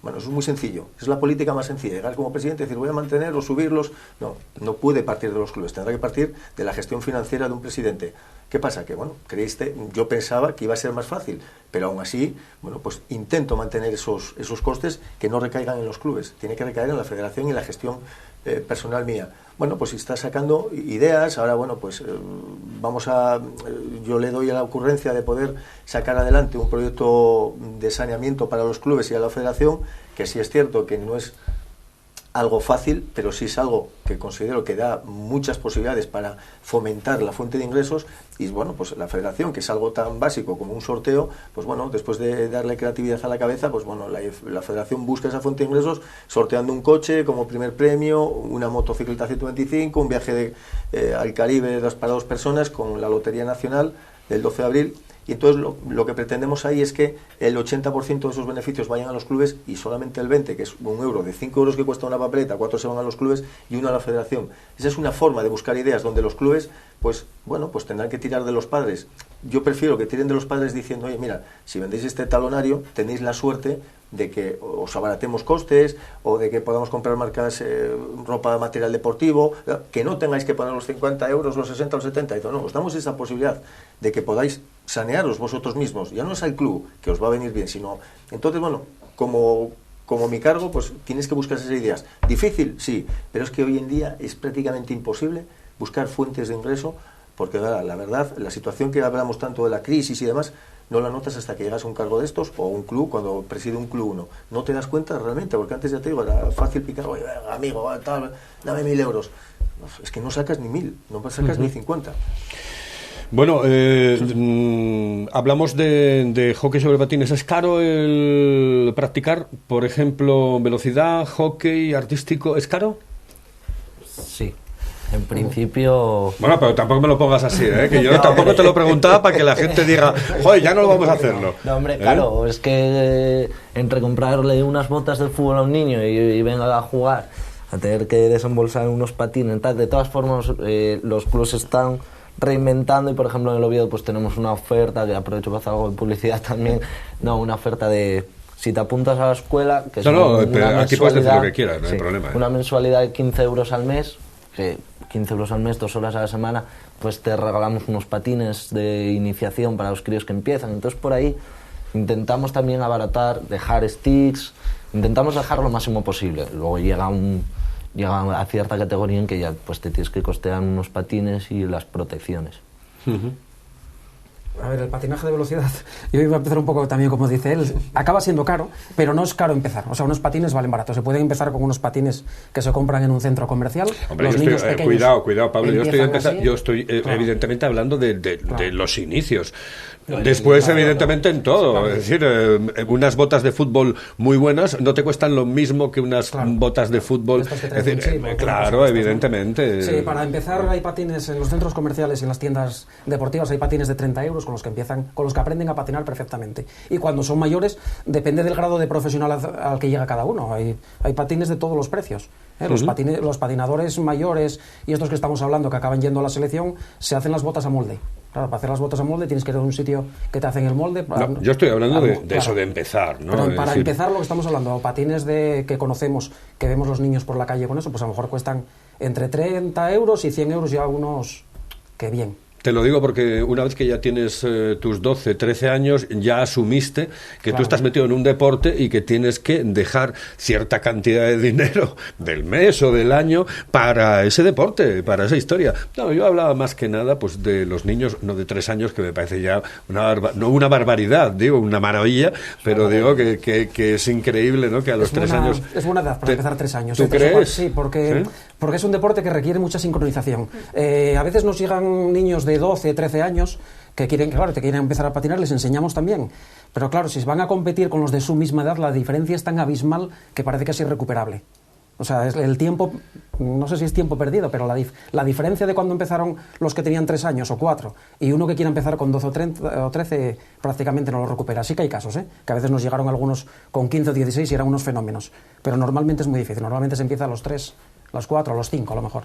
E: Bueno, eso es muy sencillo. Es la política más sencilla. Llegar como presidente y decir, voy a mantener o subirlos. No puede partir de los clubes. Tendrá que partir de la gestión financiera de un presidente. ¿Qué pasa? Que, bueno, yo pensaba que iba a ser más fácil, pero aún así, bueno, pues intento mantener esos costes que no recaigan en los clubes. Tiene que recaer en la federación y la gestión personal mía. Bueno, pues está sacando ideas, ahora bueno, pues yo le doy a la ocurrencia de poder sacar adelante un proyecto de saneamiento para los clubes y a la federación, que sí es cierto que no es algo fácil, pero sí es algo que considero que da muchas posibilidades para fomentar la fuente de ingresos. Y bueno, pues la federación, que es algo tan básico como un sorteo, pues bueno, después de darle creatividad a la cabeza, pues bueno, la federación busca esa fuente de ingresos sorteando un coche como primer premio, una motocicleta 125, un viaje al Caribe para 2 personas con la Lotería Nacional del 12 de abril. Y entonces lo que pretendemos ahí es que el 80% de esos beneficios vayan a los clubes y solamente el 20%, que es €1, de 5 € que cuesta una papeleta, 4 se van a los clubes y 1 a la federación. Esa es una forma de buscar ideas donde los clubes, pues bueno, pues tendrán que tirar de los padres. Yo prefiero que tiren de los padres diciendo, oye, mira, si vendéis este talonario, tenéis la suerte de que os abaratemos costes o de que podamos comprar marcas, ropa, material deportivo, que no tengáis que poner los 50 €, los 60 o 70, y todo. No, os damos esa posibilidad de que podáis sanearos vosotros mismos. Ya no es al club que os va a venir bien, sino... Entonces, bueno, como mi cargo, pues tienes que buscar esas ideas. ¿Difícil? Sí, pero es que hoy en día es prácticamente imposible buscar fuentes de ingreso, porque la verdad, la situación que hablamos tanto de la crisis y demás, no la notas hasta que llegas a un cargo de estos o un club, cuando preside un club uno. No te das cuenta realmente, porque antes ya te digo, era fácil picar, oye, amigo, tal, dame 1.000 €. Es que no sacas ni 1.000, no sacas ni 50.
A: Bueno, hablamos de hockey sobre patines. ¿Es caro el practicar, por ejemplo, velocidad, hockey artístico? ¿Es caro?
B: Sí. En principio...
A: Bueno, pero tampoco me lo pongas así, que yo tampoco te lo preguntaba para que la gente diga, joder, ya no lo vamos a hacerlo.
B: No, hombre, claro, es que entre comprarle unas botas de fútbol a un niño y venga a jugar, a tener que desembolsar unos patines, tal, de todas formas los clubes están reinventando y, por ejemplo, en el Oviedo pues tenemos una oferta, que aprovecho para hacer algo de publicidad también, una oferta de... Si te apuntas a la escuela... Que
A: pero aquí puedes decir lo que quieras, no hay problema.
B: Una mensualidad de 15 € al mes, que 15 € al mes, 2 horas a la semana, pues te regalamos unos patines de iniciación para los críos que empiezan. Entonces por ahí intentamos también abaratar, dejar sticks, intentamos dejar lo máximo posible. Luego llega a cierta categoría en que ya pues te tienes que costear unos patines y las protecciones.
C: A ver, el patinaje de velocidad, yo iba a empezar un poco también como dice él, acaba siendo caro, pero no es caro empezar. O sea, unos patines valen barato. Se pueden empezar con unos patines que se compran en un centro comercial.
A: Hombre,
C: los niños pequeños
A: cuidado, Pablo. Yo estoy claro, evidentemente hablando de los inicios. Después, evidentemente, en todo. Claro. Es decir, unas botas de fútbol muy buenas no te cuestan lo mismo que unas botas de fútbol. Es decir, claro, evidentemente.
C: Sí, para empezar hay patines en los centros comerciales y en las tiendas deportivas, hay patines de 30 € con los que aprenden a patinar perfectamente. Y cuando son mayores, depende del grado de profesional al que llega cada uno. Hay patines de todos los precios. Los patinadores mayores y estos que estamos hablando que acaban yendo a la selección, se hacen las botas a molde. Claro, para hacer las botas a molde tienes que ir a un sitio que te hacen el molde.
A: No, yo estoy hablando de eso de empezar, ¿no?
C: Pero para empezar lo que estamos hablando, patines que conocemos, que vemos los niños por la calle con eso, pues a lo mejor cuestan entre 30 € y 100 € ya unos que bien.
A: Te lo digo porque una vez que ya tienes tus 12, 13 años, ya asumiste que tú estás metido en un deporte y que tienes que dejar cierta cantidad de dinero del mes o del año para ese deporte, para esa historia. No, yo hablaba más que nada pues de los niños, no de 3 años, que me parece ya no una barbaridad, digo, una maravilla, pero digo que es increíble, ¿no? Que a los 3 años...
C: Es buena edad para empezar 3 años.
A: ¿Tú crees?
C: Sí, porque es un deporte que requiere mucha sincronización. A veces nos llegan niños de 12, 13 años que quieren empezar a patinar, les enseñamos también. Pero claro, si van a competir con los de su misma edad, la diferencia es tan abismal que parece que es irrecuperable. O sea, el tiempo, no sé si es tiempo perdido, pero la diferencia de cuando empezaron los que tenían 3 años o 4 y uno que quiere empezar con 12 o 13 prácticamente no lo recupera. Sí que hay casos, que a veces nos llegaron algunos con 15 o 16 y eran unos fenómenos. Pero normalmente es muy difícil. Normalmente se empieza a los 3, a los 4, a los 5 a lo mejor.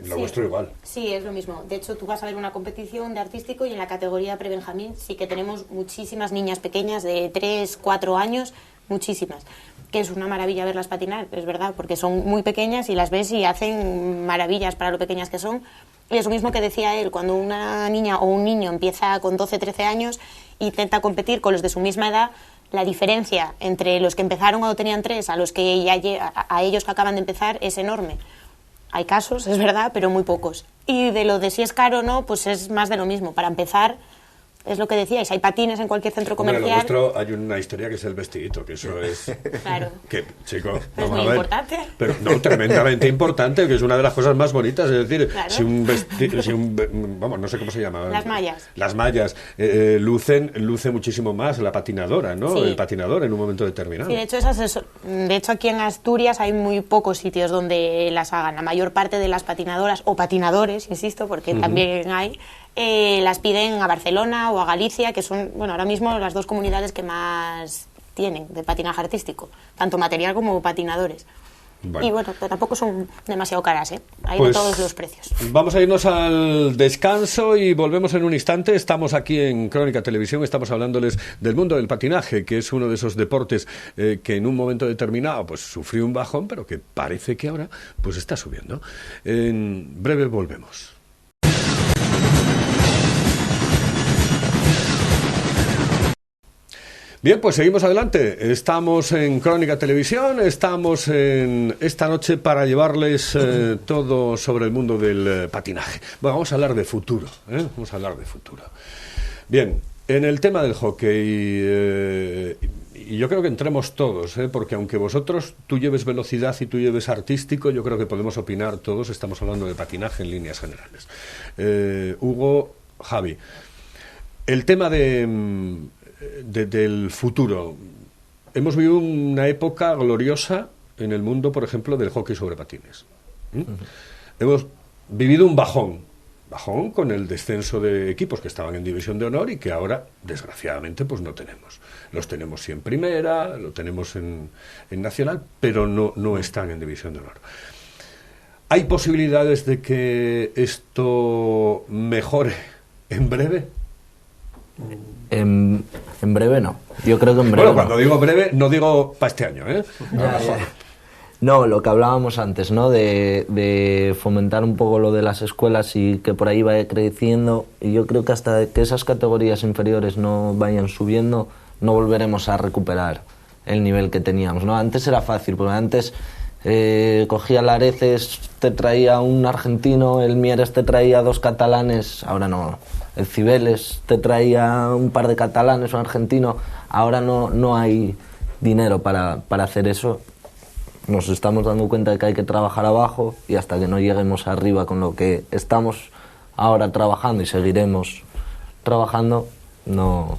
A: Lo vuestro igual.
D: Sí, es lo mismo. De hecho, tú vas a ver una competición de artístico y en la categoría pre-benjamín sí que tenemos muchísimas niñas pequeñas de 3, 4 años, muchísimas. Que es una maravilla verlas patinar, es verdad, porque son muy pequeñas y las ves y hacen maravillas para lo pequeñas que son. Y es lo mismo que decía él, cuando una niña o un niño empieza con 12, 13 años e intenta competir con los de su misma edad, la diferencia entre los que empezaron cuando tenían 3 a los que a ellos que acaban de empezar es enorme. Hay casos, es verdad, pero muy pocos. Y de lo de si es caro o no, pues es más de lo mismo. Para empezar, es lo que decíais, hay patines en cualquier centro comercial.
A: Bueno, lo vuestro hay una historia que es el vestidito, que eso es...
D: Claro.
A: Que, chico,
D: es muy importante.
A: Pero no, tremendamente importante, que es una de las cosas más bonitas. Es decir,
D: claro.
A: si un vestido... vamos, no sé cómo se llama.
D: Las mallas.
A: Las mallas luce muchísimo más la patinadora, ¿no?
D: Sí.
A: El patinador en un momento determinado.
D: Sí, de hecho, aquí en Asturias hay muy pocos sitios donde las hagan. La mayor parte de las patinadoras, o patinadores, insisto, porque también hay... las piden a Barcelona o a Galicia, que son, bueno, ahora mismo las 2 comunidades que más tienen de patinaje artístico, tanto material como patinadores. Bueno. Y bueno, tampoco son demasiado caras, ¿eh? Hay
A: pues,
D: de todos los precios.
A: Vamos a irnos al descanso y volvemos en un instante. Estamos aquí en Crónica Televisión, estamos hablándoles del mundo del patinaje, que es uno de esos deportes que en un momento determinado pues sufrió un bajón, pero que parece que ahora pues está subiendo. En breve volvemos. Bien, pues seguimos adelante. Estamos en Crónica Televisión, estamos en esta noche para llevarles todo sobre el mundo del patinaje. Bueno, vamos a hablar de futuro, ¿eh? Vamos a hablar de futuro. Bien, en el tema del hockey, y yo creo que entremos todos, porque aunque tú lleves velocidad y tú lleves artístico, yo creo que podemos opinar todos, estamos hablando de patinaje en líneas generales. Hugo, Javi, el tema del futuro. Hemos vivido una época gloriosa en el mundo, por ejemplo, del hockey sobre patines. Hemos vivido un bajón con el descenso de equipos que estaban en División de Honor y que ahora, desgraciadamente, pues no tenemos. Los tenemos sí en Primera, lo tenemos en Nacional, pero no están en División de Honor. ¿Hay posibilidades de que esto mejore en breve?
B: En breve no. Yo creo que en breve.
A: Bueno, cuando digo breve, no digo para este año, ¿eh?
B: No, lo que hablábamos antes, ¿no? De fomentar un poco lo de las escuelas y que por ahí vaya creciendo. Y yo creo que hasta que esas categorías inferiores no vayan subiendo, no volveremos a recuperar el nivel que teníamos, ¿no? Antes era fácil, porque antes cogía el Areces, te traía un argentino, el Mieres te traía 2 catalanes, ahora no. El Cibeles te traía un par de catalanes, un argentino. Ahora no hay dinero para hacer eso. Nos estamos dando cuenta de que hay que trabajar abajo y hasta que no lleguemos arriba con lo que estamos ahora trabajando y seguiremos trabajando, no.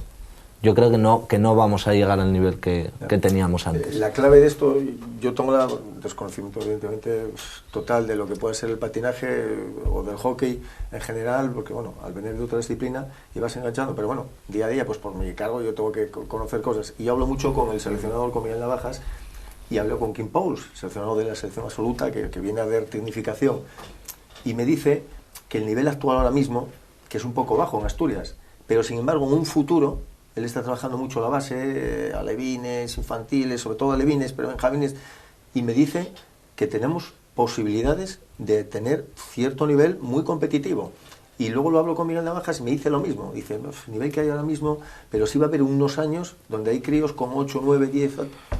B: Yo creo que no vamos a llegar al nivel que teníamos antes.
E: La clave de esto, yo tengo un desconocimiento evidentemente total de lo que puede ser el patinaje o del hockey en general, porque bueno, al venir de otra disciplina ibas enganchando, pero bueno, día a día, pues por mi cargo yo tengo que conocer cosas. Y yo hablo mucho con el seleccionador, con Miguel Navajas, y hablo con Kim Pauls, seleccionador de la selección absoluta, que viene a ver tecnificación, y me dice que el nivel actual ahora mismo, que es un poco bajo en Asturias, pero sin embargo en un futuro él está trabajando mucho la base, alevines, infantiles, sobre todo alevines, pero benjamines, y me dice que tenemos posibilidades de tener cierto nivel muy competitivo. Y luego lo hablo con Miguel Navajas y me dice lo mismo. Dice, el nivel que hay ahora mismo, pero sí va a haber unos años donde hay críos con 8, 9, 10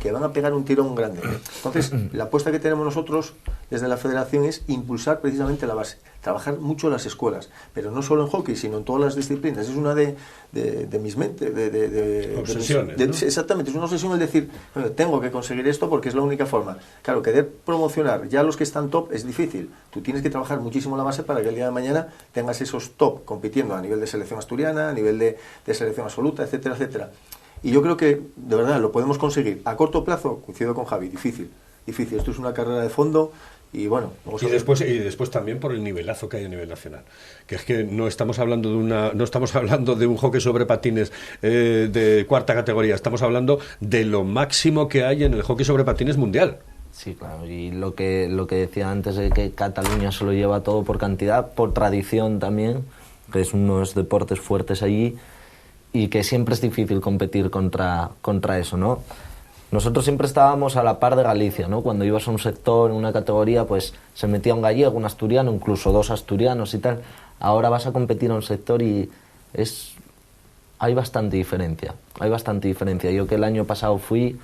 E: que van a pegar un tirón grande. Entonces, la apuesta que tenemos nosotros desde la federación es impulsar precisamente la base, trabajar mucho las escuelas, pero no solo en hockey, sino en todas las disciplinas. Es una de mis mentes,
A: obsesiones,
E: ¿no?
A: Exactamente,
E: es una obsesión el decir, bueno, tengo que conseguir esto porque es la única forma. Claro, querer promocionar ya los que están top es difícil. Tú tienes que trabajar muchísimo la base para que el día de mañana tengas esos top compitiendo a nivel de selección asturiana, a nivel de selección absoluta, etcétera, etcétera. Y yo creo que, de verdad, lo podemos conseguir. A corto plazo, coincido con Javi, difícil. Esto es una carrera de fondo. Y bueno,
A: y después también por el nivelazo que hay a nivel nacional, que es que no estamos hablando de un hockey sobre patines de cuarta categoría, estamos hablando de lo máximo que hay en el hockey sobre patines mundial.
B: Sí, claro, y lo que decía antes de que Cataluña se lo lleva todo por cantidad, por tradición también, que es uno de los deportes fuertes allí y que siempre es difícil competir contra eso, ¿no? Nosotros siempre estábamos a la par de Galicia, ¿no? Cuando ibas a un sector, en una categoría, pues se metía un gallego, un asturiano, incluso 2 asturianos y tal. Ahora vas a competir a un sector y es hay bastante diferencia. Yo que el año pasado fui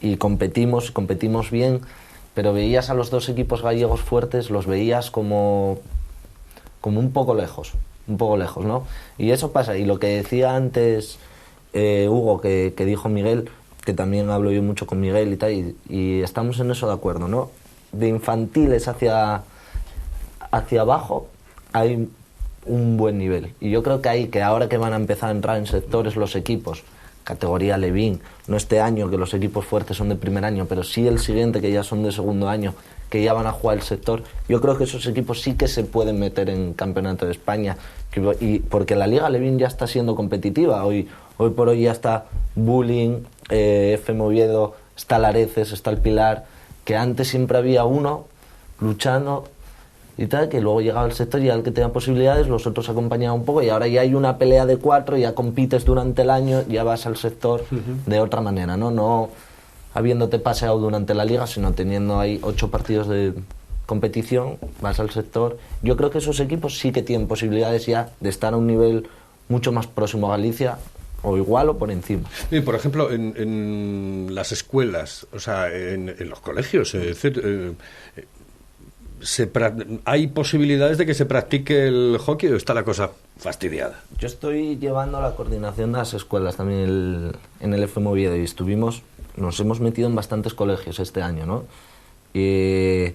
B: y competimos bien, pero veías a los dos equipos gallegos fuertes, los veías como un poco lejos, ¿no? Y eso pasa, y lo que decía antes Hugo, que dijo Miguel, que también hablo yo mucho con Miguel y tal, y estamos en eso de acuerdo, ¿no? De infantiles hacia abajo hay un buen nivel, y yo creo que ahora que van a empezar a entrar en sectores los equipos, categoría Levín, no este año que los equipos fuertes son de primer año, pero sí el siguiente que ya son de segundo año, que ya van a jugar el sector, yo creo que esos equipos sí que se pueden meter en Campeonato de España, y porque la Liga Levín ya está siendo competitiva, hoy por hoy ya está Bullying, FM Oviedo, está el Areces, está el Pilar, que antes siempre había uno luchando y tal, que luego llegaba el sector y al que tenía posibilidades los otros acompañaban un poco, y ahora ya hay una pelea de 4, ya compites durante el año, ya vas al sector de otra manera, no habiéndote paseado durante la liga, sino teniendo ahí 8 partidos de competición, vas al sector. Yo creo que esos equipos sí que tienen posibilidades ya de estar a un nivel mucho más próximo a Galicia, o igual o por encima.
A: Y por ejemplo, en las escuelas, o sea, en los colegios, es decir, ¿hay posibilidades de que se practique el hockey o está la cosa fastidiada?
B: Yo estoy llevando la coordinación de las escuelas también en el FM Oviedo, y nos hemos metido en bastantes colegios este año, ¿no? Y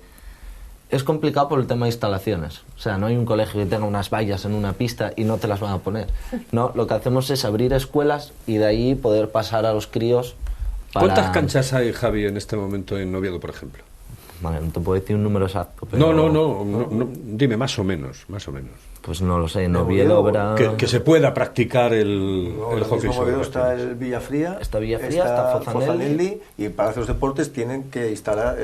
B: es complicado por el tema de instalaciones. O sea, no hay un colegio que tenga unas vallas en una pista y no te las van a poner. No, lo que hacemos es abrir escuelas y de ahí poder pasar a los críos para...
A: ¿Cuántas canchas hay, Javi, en este momento en Oviedo, por ejemplo?
B: Vale, no te puedo decir un número exacto, pero...
A: No, dime más o menos.
B: Pues no lo sé, en Oviedo habrá...
A: Que se pueda practicar el hockey sobre
E: Oviedo está el Villafría,
B: está
E: Fozanelli, y Palacios Deportes tienen que instalar,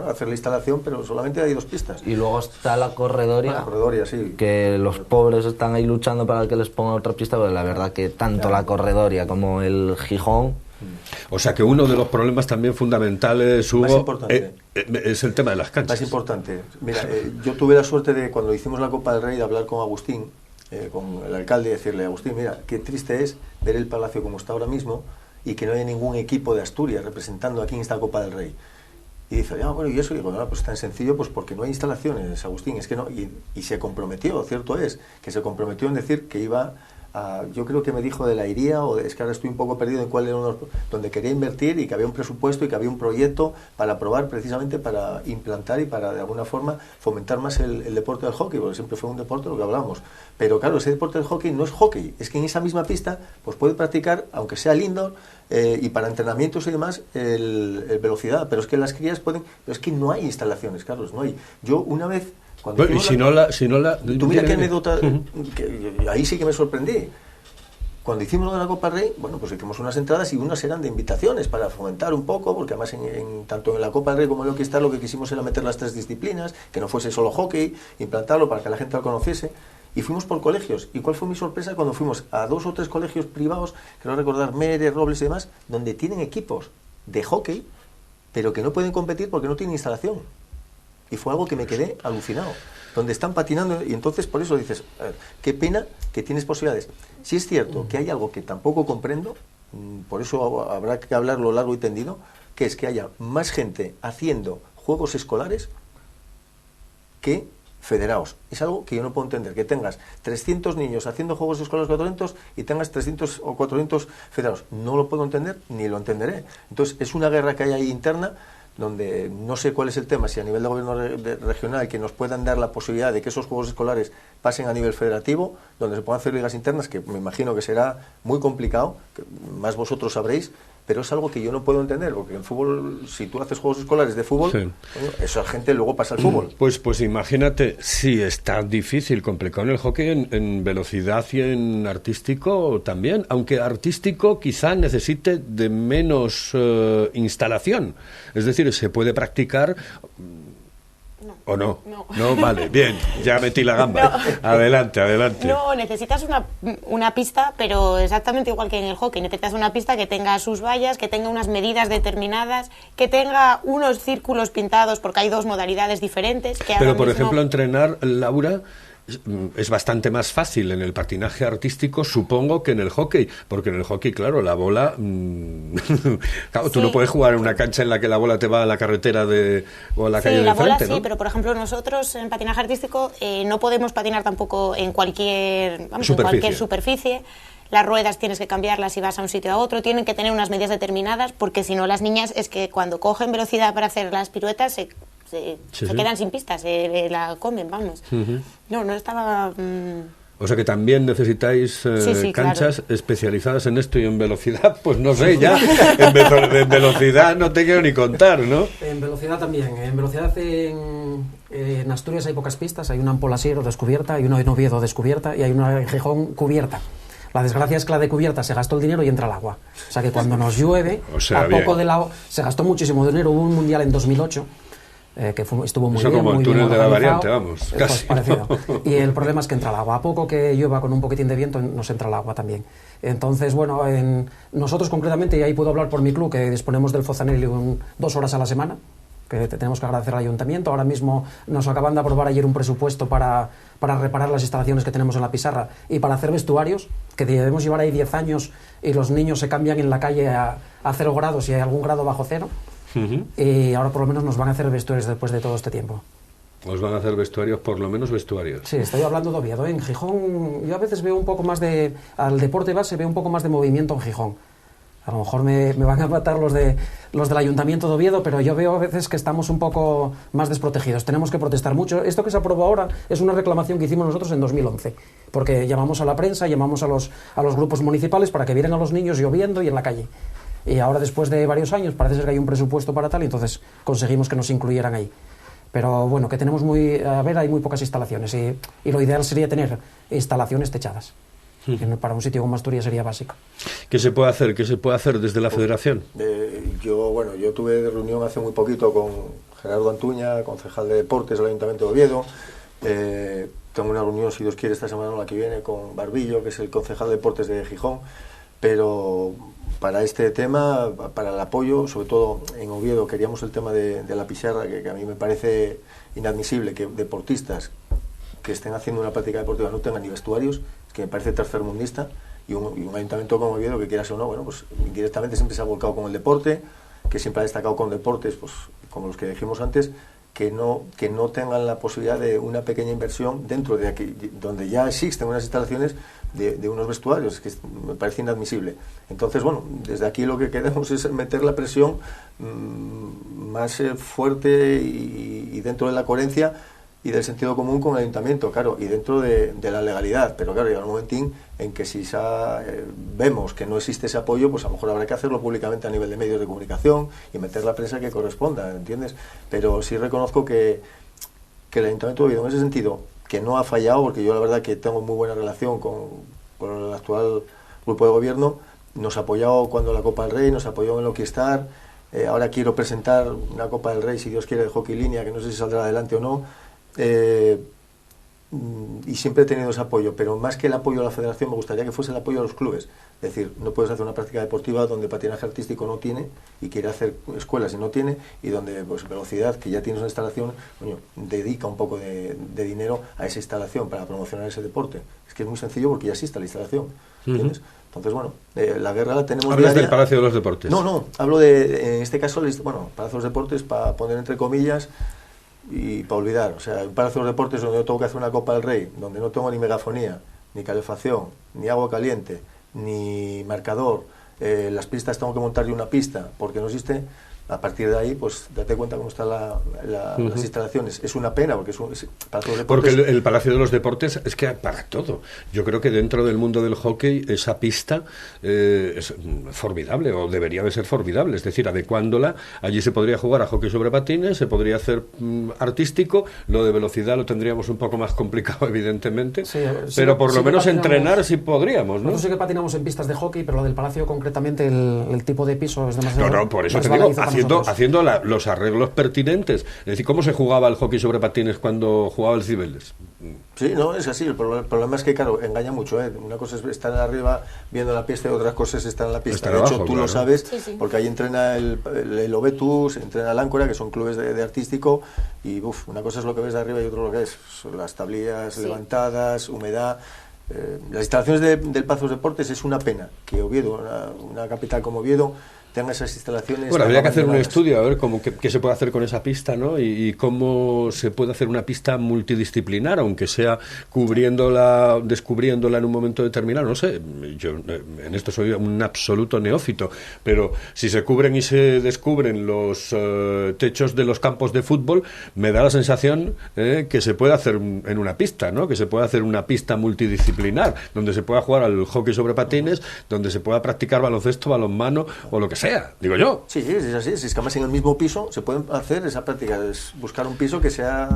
E: hacer la instalación, pero solamente hay 2 pistas.
B: Y luego está la Corredoria,
E: sí.
B: Que los pobres están ahí luchando para que les ponga otra pista, pero la verdad que tanto la Corredoria como el Gijón...
A: O sea que uno de los problemas también fundamentales, Hugo, es el tema de las canchas.
E: Más importante. Mira, yo tuve la suerte de, cuando hicimos la Copa del Rey, de hablar con Agustín, con el alcalde, y decirle: Agustín, mira, qué triste es ver el Palacio como está ahora mismo y que no haya ningún equipo de Asturias representando aquí en esta Copa del Rey. Y dice, y eso, y digo, no, pues tan sencillo, pues porque no hay instalaciones, Agustín, es que no, y se comprometió, cierto es, que se comprometió en decir que iba... yo creo que me dijo de la Iría, es que ahora estoy un poco perdido en cuál era donde quería invertir, y que había un presupuesto y que había un proyecto para probar, precisamente para implantar y para de alguna forma fomentar más el deporte del hockey, porque siempre fue un deporte, lo que hablamos. Pero claro, ese deporte del hockey no es hockey, es que en esa misma pista pues puede practicar, aunque sea el indoor, y para entrenamientos y demás, el velocidad, pero es que las crías pueden, pero es que no hay instalaciones, Carlos, no hay. Yo una vez...
A: Bueno, y si no la...
E: Tú mira qué anécdota, que ahí sí que me sorprendí. Cuando hicimos lo de la Copa Rey, pues hicimos unas entradas y unas eran de invitaciones para fomentar un poco, porque además tanto en la Copa Rey como en Hockey Star lo que quisimos era meter las 3 disciplinas, que no fuese solo hockey, implantarlo para que la gente lo conociese. Y fuimos por colegios. ¿Y cuál fue mi sorpresa cuando fuimos a 2 o 3 colegios privados, creo recordar Mere, Robles y demás, donde tienen equipos de hockey, pero que no pueden competir porque no tienen instalación? Y fue algo que me quedé alucinado, donde están patinando, y entonces por eso dices, a ver, qué pena que tienes posibilidades. Si es cierto que hay algo que tampoco comprendo, por eso habrá que hablarlo largo y tendido, que es que haya más gente haciendo juegos escolares que federados. Es algo que yo no puedo entender, que tengas 300 niños haciendo juegos escolares 400 y tengas 300 o 400 federados. No lo puedo entender, ni lo entenderé. Entonces es una guerra que hay ahí interna, donde no sé cuál es el tema, si a nivel de gobierno regional que nos puedan dar la posibilidad de que esos juegos escolares pasen a nivel federativo, donde se puedan hacer ligas internas, que me imagino que será muy complicado, que más vosotros sabréis, pero es algo que yo no puedo entender, porque en fútbol, si tú haces juegos escolares de fútbol, sí, esa gente luego pasa al fútbol.
A: Pues imagínate, si está difícil, complicado en el hockey, en velocidad y en artístico también, aunque artístico quizá necesite de menos instalación, es decir, se puede practicar... ¿O no? No, vale, bien, ya metí la gamba. No. Adelante.
D: No, necesitas una pista, pero exactamente igual que en el hockey. Necesitas una pista que tenga sus vallas, que tenga unas medidas determinadas, que tenga unos círculos pintados, porque hay 2 modalidades diferentes. Que
A: pero, por ejemplo, entrenar, Laura, es bastante más fácil en el patinaje artístico, supongo, que en el hockey, porque en el hockey, claro, la bola... claro, tú no puedes jugar en una cancha en la que la bola te va a la carretera o a la calle de
D: la bola
A: frente,
D: sí,
A: ¿no?
D: pero por ejemplo nosotros en patinaje artístico no podemos patinar tampoco en cualquier superficie. Las ruedas tienes que cambiarlas si vas a un sitio a otro, tienen que tener unas medidas determinadas, porque si no las niñas es que cuando cogen velocidad para hacer las piruetas se quedan sin pistas, la comen, vamos. No estaba...
A: O sea que también necesitáis canchas especializadas en esto, y en velocidad, pues no sé, ya, en velocidad no te quiero ni contar, ¿no?
C: En velocidad también. En velocidad en Asturias hay pocas pistas, hay una en Polasiero descubierta, hay una en Oviedo descubierta y hay una en Gijón cubierta. La desgracia es que la de cubierta se gastó el dinero y entra el agua. O sea que cuando nos llueve, se gastó muchísimo dinero. Hubo un mundial en 2008, que estuvo muy bien.
A: Eso como el túnel de la variante, vamos, casi.
C: Pues parecido. Y el problema es que entra el agua. A poco que llueva con un poquitín de viento, nos entra el agua también. Entonces, bueno, nosotros concretamente, y ahí puedo hablar por mi club, que disponemos del Fozanelli 2 horas a la semana, que tenemos que agradecer al ayuntamiento. Ahora mismo nos acaban de aprobar ayer un presupuesto para reparar las instalaciones que tenemos en la pizarra y para hacer vestuarios, que debemos llevar ahí 10 años y los niños se cambian en la calle a 0 grados y hay algún grado bajo cero. Y ahora por lo menos nos van a hacer vestuarios después de todo este tiempo.
A: Os van a hacer vestuarios, por lo menos vestuarios.
C: Sí, estoy hablando de Oviedo. En Gijón yo a veces veo un poco más al deporte base veo un poco más de movimiento en Gijón. A lo mejor me van a matar los del Ayuntamiento de Oviedo, pero yo veo a veces que estamos un poco más desprotegidos. Tenemos que protestar mucho. Esto que se aprobó ahora es una reclamación que hicimos nosotros en 2011, porque llamamos a la prensa, llamamos a los grupos municipales para que vieran a los niños lloviendo y en la calle. Y ahora, después de varios años, parece ser que hay un presupuesto para tal, y entonces conseguimos que nos incluyeran ahí. Pero bueno, que tenemos hay muy pocas instalaciones y lo ideal sería tener instalaciones techadas. Para un sitio como Asturias sería básico.
A: ¿Qué se puede hacer? ¿Qué se puede hacer desde la Federación?
E: Yo tuve reunión hace muy poquito con Gerardo Antuña, concejal de Deportes del Ayuntamiento de Oviedo. Tengo una reunión, si Dios quiere, esta semana o la que viene, con Barbillo, que es el concejal de Deportes de Gijón. Pero para este tema, para el apoyo, sobre todo en Oviedo, queríamos el tema de la pizarra, que a mí me parece inadmisible que deportistas que estén haciendo una práctica deportiva no tengan ni vestuarios, que me parece tercermundista, y un ayuntamiento como Oviedo, que quieras o no, pues indirectamente siempre se ha volcado con el deporte, que siempre ha destacado con deportes, pues como los que dijimos antes, que no tengan la posibilidad de una pequeña inversión dentro de aquí, donde ya existen unas instalaciones de unos vestuarios, que me parece inadmisible. Entonces, desde aquí lo que queremos es meter la presión más fuerte y dentro de la coherencia y del sentido común con el ayuntamiento, claro, y dentro de la legalidad, pero claro, llega un momentín en que si vemos que no existe ese apoyo, pues a lo mejor habrá que hacerlo públicamente a nivel de medios de comunicación y meter la prensa que corresponda, ¿entiendes? Pero sí reconozco que el ayuntamiento de Oviedo, en ese sentido, que no ha fallado, porque yo la verdad que tengo muy buena relación con el actual grupo de gobierno, nos ha apoyado cuando la Copa del Rey, nos apoyó en Loquistar, ahora quiero presentar una Copa del Rey, si Dios quiere, de hockey línea, que no sé si saldrá adelante o no, y siempre he tenido ese apoyo, pero más que el apoyo a la federación me gustaría que fuese el apoyo a los clubes. Es decir, no puedes hacer una práctica deportiva donde patinaje artístico no tiene y quiere hacer escuelas y no tiene, y donde pues velocidad, que ya tienes una instalación, dedica un poco de dinero a esa instalación para promocionar ese deporte. Es que es muy sencillo porque ya existe la instalación, ¿entiendes? Entonces, la guerra la tenemos.
A: ¿Hablas del Palacio de los Deportes?
E: No, hablo en este caso, Palacio de los Deportes, para poner entre comillas y para olvidar. O sea, un Palacio de los Deportes donde yo tengo que hacer una Copa del Rey, donde no tengo ni megafonía, ni calefacción, ni agua caliente, ni marcador, las pistas tengo que montar yo una pista porque no existe. A partir de ahí, pues date cuenta cómo están las instalaciones. Es una pena porque
A: porque el Palacio de los Deportes es que para todo. Yo creo que dentro del mundo del hockey esa pista es formidable, o debería de ser formidable. Es decir, adecuándola, allí se podría jugar a hockey sobre patines, se podría hacer artístico. Lo de velocidad lo tendríamos un poco más complicado, evidentemente, pero por lo menos entrenar sí podríamos, ¿no?
C: Nosotros sí que patinamos en pistas de hockey, pero lo del Palacio concretamente, el tipo de piso es demasiado...
A: No, por eso te digo, haciendo los arreglos pertinentes. Es decir, ¿cómo se jugaba el hockey sobre patines cuando jugaba el Cibeles?
E: Sí, no, es así. El problema es que, claro, engaña mucho, ¿eh? Una cosa es estar arriba viendo la pista y otra cosa es estar en la pista.
A: Estar
E: de
A: abajo,
E: hecho, tú
A: claro.
E: lo sabes,
D: Sí.
E: porque ahí entrena el Obetus, entrena el Áncora, que son clubes de artístico, y una cosa es lo que ves de arriba y otro lo que es. Son las tablillas levantadas, humedad. Las instalaciones del Pazos Deportes es una pena que Oviedo, una capital como Oviedo, tenga esas instalaciones.
A: Bueno, habría que hacer un
E: abandonadas.
A: estudio a ver qué se puede hacer con esa pista, ¿no? Y cómo se puede hacer una pista multidisciplinar, aunque sea descubriéndola en un momento determinado. No sé, yo en esto soy un absoluto neófito, pero si se cubren y se descubren los techos de los campos de fútbol, me da la sensación que se puede hacer en una pista, ¿no? Que se puede hacer una pista multidisciplinar, donde se pueda jugar al hockey sobre patines, donde se pueda practicar baloncesto, balonmano o lo que sea, digo yo.
E: Sí, es así, es que además en el mismo piso se pueden hacer esa práctica, es buscar un piso que sea,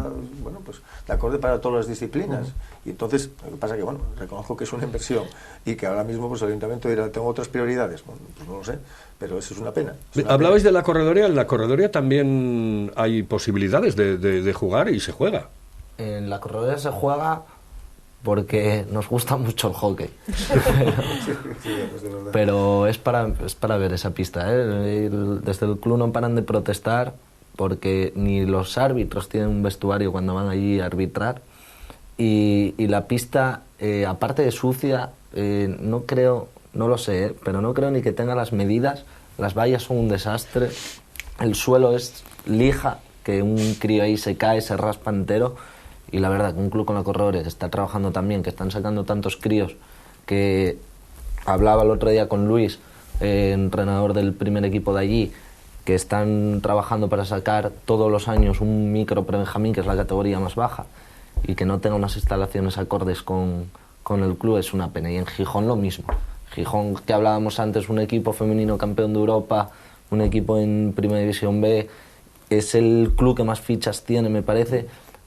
E: bueno, pues de acorde para todas las disciplinas. Y entonces, lo que pasa que, bueno, reconozco que es una inversión y que ahora mismo pues el ayuntamiento dirá, tengo otras prioridades, bueno, pues no lo sé, pero eso es una pena.
A: Hablabais de la corredoria, en la corredoria también hay posibilidades de jugar y se juega.
B: En la corredoria se juega porque nos gusta mucho el hockey. Pero es para ver esa pista, ¿eh? Desde el club no paran de protestar porque ni los árbitros tienen un vestuario cuando van allí a arbitrar y la pista, aparte de sucia, no creo, no lo sé, pero no creo ni que tenga las medidas. Las vallas son un desastre, el suelo es lija, que un crío ahí se cae, se raspa entero. Y la verdad que un club con la corredoria que está trabajando tan bien, que están sacando tantos críos, que hablaba el otro día con Luis, entrenador del primer equipo de allí, que están trabajando para sacar todos los años un micro prebenjamín, que es la categoría más baja, y que no tenga unas instalaciones acordes con el club, es una pena. Y en Gijón lo mismo. Gijón, que hablábamos antes, un equipo femenino campeón de Europa, un equipo en Primera División B, es el club que más fichas tiene, me parece,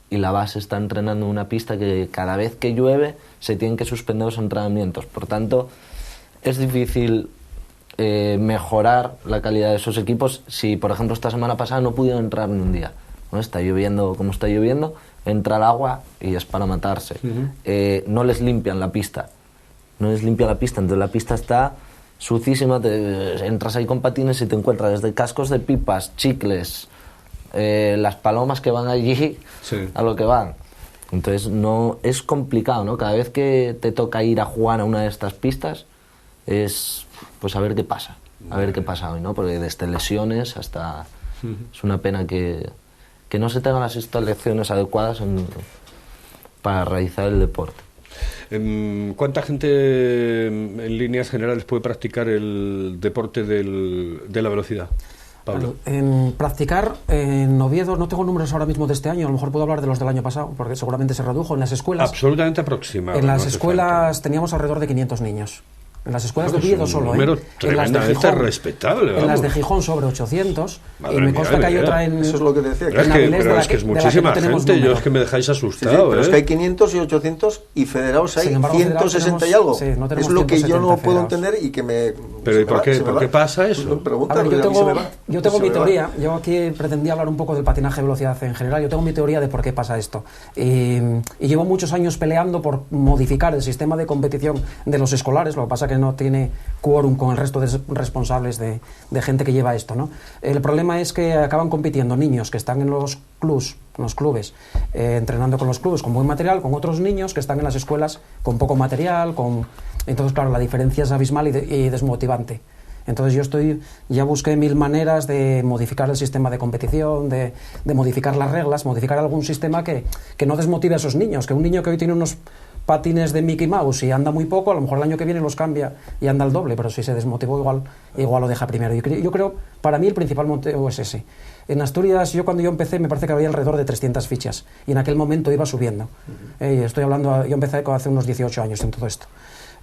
B: y la base está entrenando en una pista que cada vez que llueve se tienen que suspender los entrenamientos. Por tanto, es difícil mejorar la calidad de esos equipos si, por ejemplo, esta semana pasada no pudieron entrar ni un día. ¿No? Está lloviendo como está lloviendo, entra el agua y es para matarse. No les limpian la pista. Entonces la pista está sucísima, entras ahí con patines y te encuentras desde cascos de pipas, chicles, las palomas que van allí a lo que van. Entonces no es complicado, ¿no? Cada vez que te toca ir a jugar a una de estas pistas es pues a ver qué pasa hoy, ¿no? Porque desde lesiones hasta es una pena que no se tengan las instalaciones adecuadas para realizar el deporte.
A: ¿Cuánta gente en líneas generales puede practicar el deporte de la velocidad? Pablo.
C: En practicar en Oviedo, no tengo números ahora mismo de este año, a lo mejor puedo hablar de los del año pasado, porque seguramente se redujo en las escuelas.
A: Absolutamente aproximado.
C: En las escuelas teníamos alrededor de 500 niños. En las escuelas de Oviedo solo,
A: un número tremendamente respetable. Vamos.
C: En las de Gijón sobre 800.
A: Madre
C: y me consta que hay otra en...
E: Eso es lo que decía.
A: Pero es que es muchísima gente, yo es que me dejáis asustado.
E: Pero es que hay 500 y 800 y federados hay 160 y algo.
C: Sí, no
E: es lo que yo no puedo entender y que me...
A: Pero ¿y por qué pasa eso?
C: A ver, yo tengo mi teoría. Yo aquí pretendía hablar un poco del patinaje de velocidad en general. Yo tengo mi teoría de por qué pasa esto. Y llevo muchos años peleando por modificar el sistema de competición de los escolares. Lo que pasa que no tiene quórum con el resto de responsables de gente que lleva esto, ¿no? El problema es que acaban compitiendo niños que están en los clubes, entrenando con los clubes con buen material, con otros niños que están en las escuelas con poco material, entonces claro, la diferencia es abismal y desmotivante. Entonces ya busqué 1000 maneras de modificar el sistema de competición, de modificar las reglas, modificar algún sistema que no desmotive a esos niños, que un niño que hoy tiene unos patines de Mickey Mouse y anda muy poco, a lo mejor el año que viene los cambia y anda el doble, pero si se desmotivó igual lo deja primero. Yo creo, para mí el principal motivo es ese. En Asturias, cuando yo empecé, me parece que había alrededor de 300 fichas y en aquel momento iba subiendo. Estoy hablando, yo empecé hace unos 18 años en todo esto.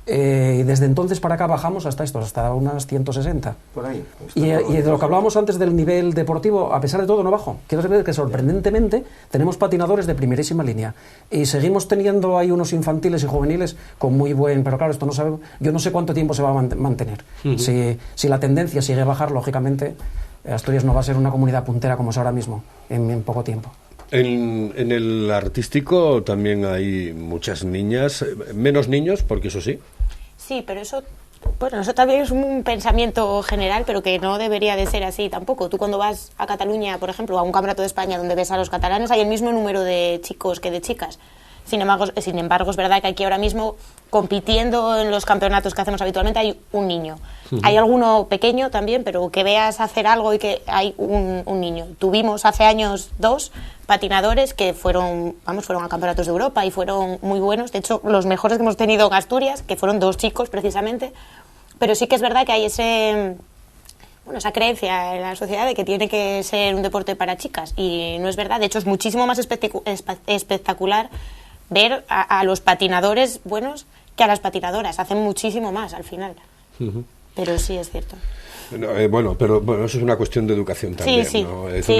C: Y desde entonces para acá bajamos hasta unas 160.
E: Por ahí.
C: Y de lo que hablábamos antes del nivel deportivo, a pesar de todo no bajo. Quiero saber que sorprendentemente tenemos patinadores de primerísima línea y seguimos teniendo ahí unos infantiles y juveniles con muy buen, pero claro, esto no sabe, yo no sé cuánto tiempo se va a mantener. Si la tendencia sigue a bajar, lógicamente Asturias no va a ser una comunidad puntera como es ahora mismo en poco tiempo.
A: En el artístico también hay muchas niñas, menos niños, porque eso sí.
D: Sí, pero eso, bueno, eso también es un pensamiento general, pero que no debería de ser así tampoco. Tú cuando vas a Cataluña, por ejemplo, a un campeonato de España donde ves a los catalanes, hay el mismo número de chicos que de chicas. Sin embargo, es verdad que aquí ahora mismo, compitiendo en los campeonatos que hacemos habitualmente, hay un niño. Hay alguno pequeño también, pero que veas hacer algo y que hay un niño. Tuvimos hace años 2 patinadores que fueron a campeonatos de Europa y fueron muy buenos. De hecho, los mejores que hemos tenido en Asturias, que fueron 2 chicos precisamente. Pero sí que es verdad que hay esa creencia en la sociedad de que tiene que ser un deporte para chicas. Y no es verdad. De hecho, es muchísimo más espectacular ver a los patinadores buenos que a las patinadoras. Hacen muchísimo más al final. Pero sí es cierto.
A: Pero eso es una cuestión de educación también,
D: sí.
A: ¿no?
D: Sí.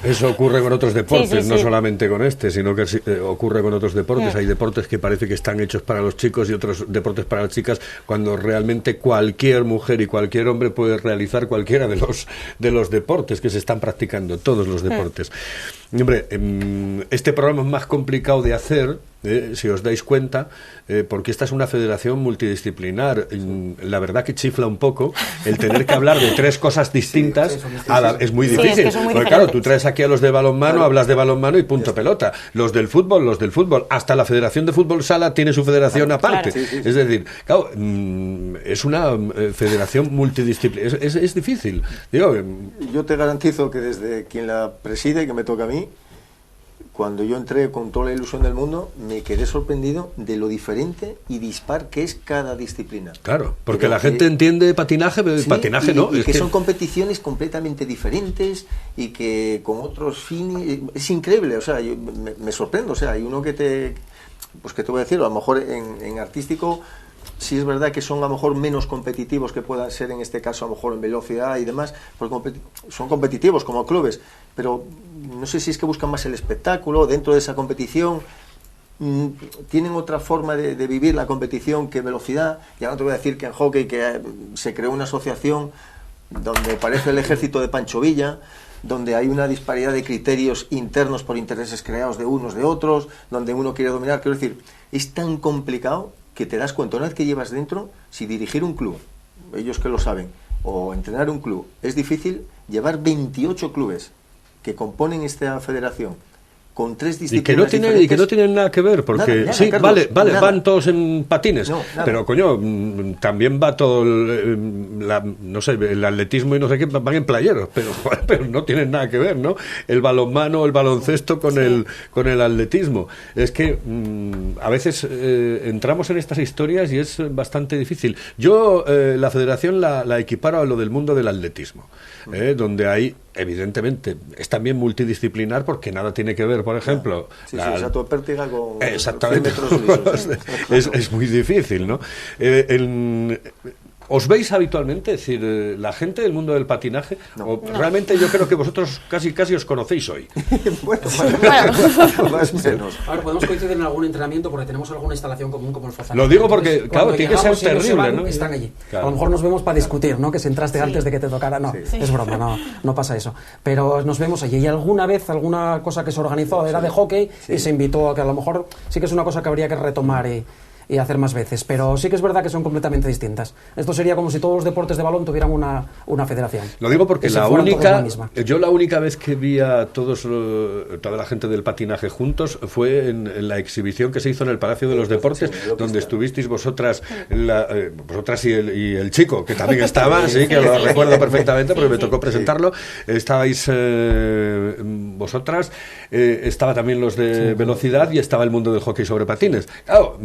A: Eso ocurre con otros deportes,
D: Sí.
A: no solamente con este, sino que ocurre con otros deportes. Hay deportes que parece que están hechos para los chicos y otros deportes para las chicas, cuando realmente cualquier mujer y cualquier hombre puede realizar cualquiera de los deportes que se están practicando, todos los deportes. Hombre, este programa es más complicado de hacer, si os dais cuenta, porque esta es una federación multidisciplinar. La verdad que chifla un poco el tener que hablar de 3 cosas distintas. Es muy difícil.
D: Es que son muy
A: porque claro,
D: diferentes.
A: tú traes aquí a los de balonmano, hablas de balonmano y punto pelota. Los del fútbol. Hasta la Federación de Fútbol Sala tiene su federación aparte.
D: Claro.
A: Es decir, claro, es una federación multidisciplinar. Es difícil. Digo,
E: yo te garantizo que desde quien la preside, que me toca a mí, cuando yo entré con toda la ilusión del mundo, me quedé sorprendido de lo diferente y dispar que es cada disciplina.
A: Claro, porque la gente entiende patinaje, pero
E: sí,
A: patinaje no.
E: Y que son competiciones completamente diferentes y que con otros fines... Es increíble, o sea, yo me sorprendo. O sea, hay uno que te voy a decir, a lo mejor en artístico... Sí es verdad que son a lo mejor menos competitivos que puedan ser en este caso a lo mejor en velocidad y demás, porque son competitivos como clubes, pero no sé si es que buscan más el espectáculo dentro de esa competición, tienen otra forma de vivir la competición que velocidad. Ya no te voy a decir que en hockey que se creó una asociación donde parece el ejército de Pancho Villa, donde hay una disparidad de criterios internos por intereses creados de unos de otros, donde uno quiere dominar. Quiero decir, es tan complicado que te das cuenta, una vez que llevas dentro, si dirigir un club, ellos que lo saben, o entrenar un club, es difícil, llevar 28 clubes que componen esta federación, con 3 disciplinas
A: y que no tienen nada que ver, porque
E: nada,
A: sí,
E: Carlos,
A: vale,
E: nada.
A: van todos en patines,
E: No,
A: pero coño, también va todo el atletismo y no sé qué, van en playeros, pero no tienen nada que ver, ¿no? El balonmano, el baloncesto con el atletismo. Es que a veces entramos en estas historias y es bastante difícil. Yo la federación la equiparo a lo del mundo del atletismo, donde hay, evidentemente, es también multidisciplinar porque nada tiene que ver, por ejemplo...
E: salto de pértiga con...
A: Exactamente.
E: 100 metros lisos.
A: Es muy difícil, ¿no? ¿Os veis habitualmente? Es decir, la gente del mundo del patinaje,
E: No.
A: realmente yo creo que vosotros casi os conocéis hoy.
E: Bueno, más o menos.
C: Ahora podemos coincidir en algún entrenamiento porque tenemos alguna instalación común como el Fozán.
A: Lo digo porque,
C: Entonces,
A: claro,
C: cuando
A: tiene que ser
C: llegamos y ellos se
A: terrible,
C: van,
A: ¿no?
C: Están allí.
A: Claro.
C: A lo mejor nos vemos para discutir, ¿no? Que si entraste antes de que te tocara. No, es broma, no pasa eso. Pero nos vemos allí. Y alguna vez, alguna cosa que se organizó era de hockey y se invitó a que a lo mejor sí que es una cosa que habría que retomar y hacer más veces, pero sí que es verdad que son completamente distintas. Esto sería como si todos los deportes de balón tuvieran una federación.
A: Lo digo porque
C: Y se fueran todos la misma.
A: yo la única vez que vi a toda la gente del patinaje juntos fue en la exhibición que se hizo en el Palacio de los Deportes, donde estuvisteis vosotras y el chico, que también estaba, sí, que lo recuerdo perfectamente porque me tocó presentarlo. Estabais vosotras, estaba también los de velocidad y estaba el mundo del hockey sobre patines. Claro,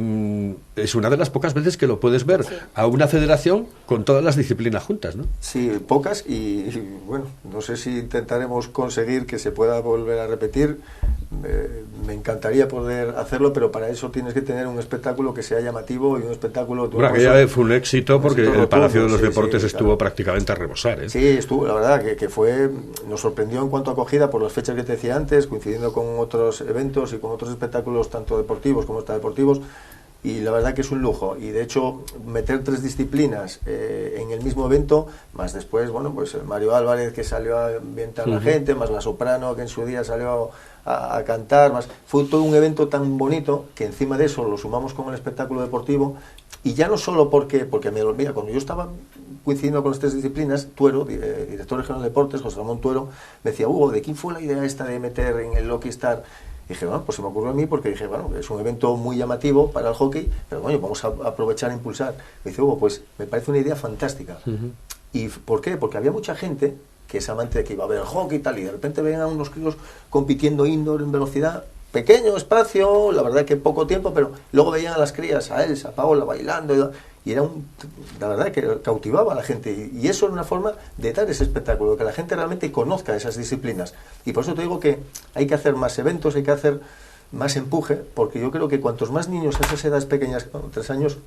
A: es una de las pocas veces que lo puedes ver a una federación con todas las disciplinas juntas, ¿no?
E: Sí, pocas y bueno, no sé si intentaremos conseguir que se pueda volver a repetir. Me encantaría poder hacerlo, pero para eso tienes que tener un espectáculo que sea llamativo y un espectáculo...
A: Bueno, aquella vez fue un éxito porque el Palacio de los
E: sí,
A: Deportes estuvo
E: claro.
A: prácticamente a rebosar, ¿eh?
E: Sí, estuvo, la verdad que nos sorprendió en cuanto a acogida por las fechas que te decía antes, coincidiendo con otros eventos y con otros espectáculos tanto deportivos como extradeportivos. y la verdad que es un lujo. Y de hecho, meter 3 disciplinas en el mismo evento, más después, bueno, pues el Mario Álvarez que salió a ambientar a la gente, más la soprano que en su día salió a cantar, más fue todo un evento tan bonito que encima de eso lo sumamos con el espectáculo deportivo. Y ya no solo porque mira, cuando yo estaba coincidiendo con las 3 disciplinas, Tuero, director regional de deportes, José Ramón Tuero, me decía, Hugo, ¿de quién fue la idea esta de meter en el Lucky Star? Y dije, bueno, pues se me ocurrió a mí porque dije, bueno, es un evento muy llamativo para el hockey, pero bueno, vamos a aprovechar e impulsar. Me dice, Hugo, pues me parece una idea fantástica. ¿Y por qué? Porque había mucha gente que es amante de que iba a ver el hockey y tal, y de repente ven a unos críos compitiendo indoor en velocidad, pequeño espacio, la verdad que poco tiempo, pero luego veían a las crías, a Elsa, a Paola bailando, y era la verdad que cautivaba a la gente, y eso era una forma de dar ese espectáculo, que la gente realmente conozca esas disciplinas. Y por eso te digo que hay que hacer más eventos, hay que hacer más empuje, porque yo creo que cuantos más niños a esas edades pequeñas, con 3 años,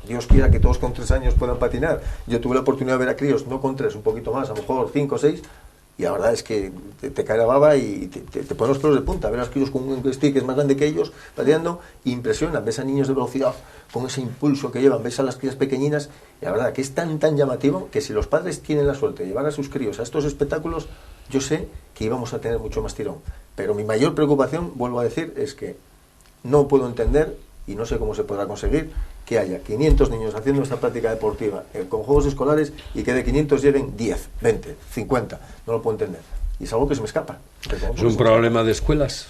E: Dios quiera que todos con 3 años puedan patinar. Yo tuve la oportunidad de ver a críos, no con 3, un poquito más, a lo mejor 5 o 6, y la verdad es que te cae la baba y te ponen los pelos de punta. Ver a los críos con un stick que es más grande que ellos, pateando, impresionan. Ves a niños de velocidad con ese impulso que llevan, ves a las crías pequeñinas, y la verdad que es tan llamativo que si los padres tienen la suerte de llevar a sus críos a estos espectáculos, yo sé que íbamos a tener mucho más tirón. Pero mi mayor preocupación, vuelvo a decir, es que no puedo entender, y no sé cómo se podrá conseguir, que haya 500 niños haciendo esta práctica deportiva con juegos escolares y que de 500 lleguen 10, 20, 50. No lo puedo entender. Y es algo que se me escapa.
A: ¿Es un problema de escuelas?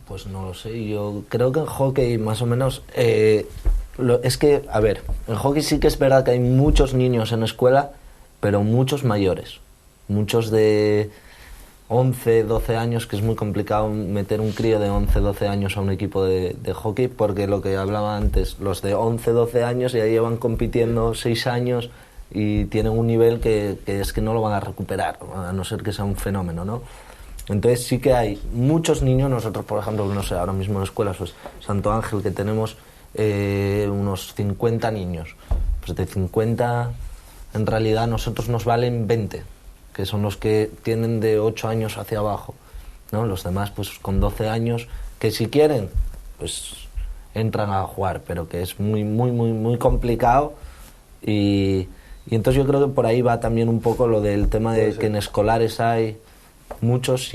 B: Pues no lo sé. Yo creo que en hockey más o menos... es que, a ver, en hockey sí que es verdad que hay muchos niños en escuela, pero muchos mayores. Muchos de 11, 12 años, que es muy complicado meter un crío de 11, 12 años a un equipo de hockey, porque lo que hablaba antes, los de 11, 12 años ya llevan compitiendo 6 años y tienen un nivel que es que no lo van a recuperar, a no ser que sea un fenómeno, ¿no? Entonces sí que hay muchos niños. Nosotros, por ejemplo, no sé, ahora mismo en escuelas, pues Santo Ángel, que tenemos unos 50 niños, pues de 50 en realidad nosotros nos valen 20, que son los que tienen de 8 años hacia abajo, ¿no? Los demás, pues con 12 años, que si quieren, pues entran a jugar, pero que es muy, muy, muy, muy complicado. Y entonces yo creo que por ahí va también un poco lo del tema de que en escolares hay muchos,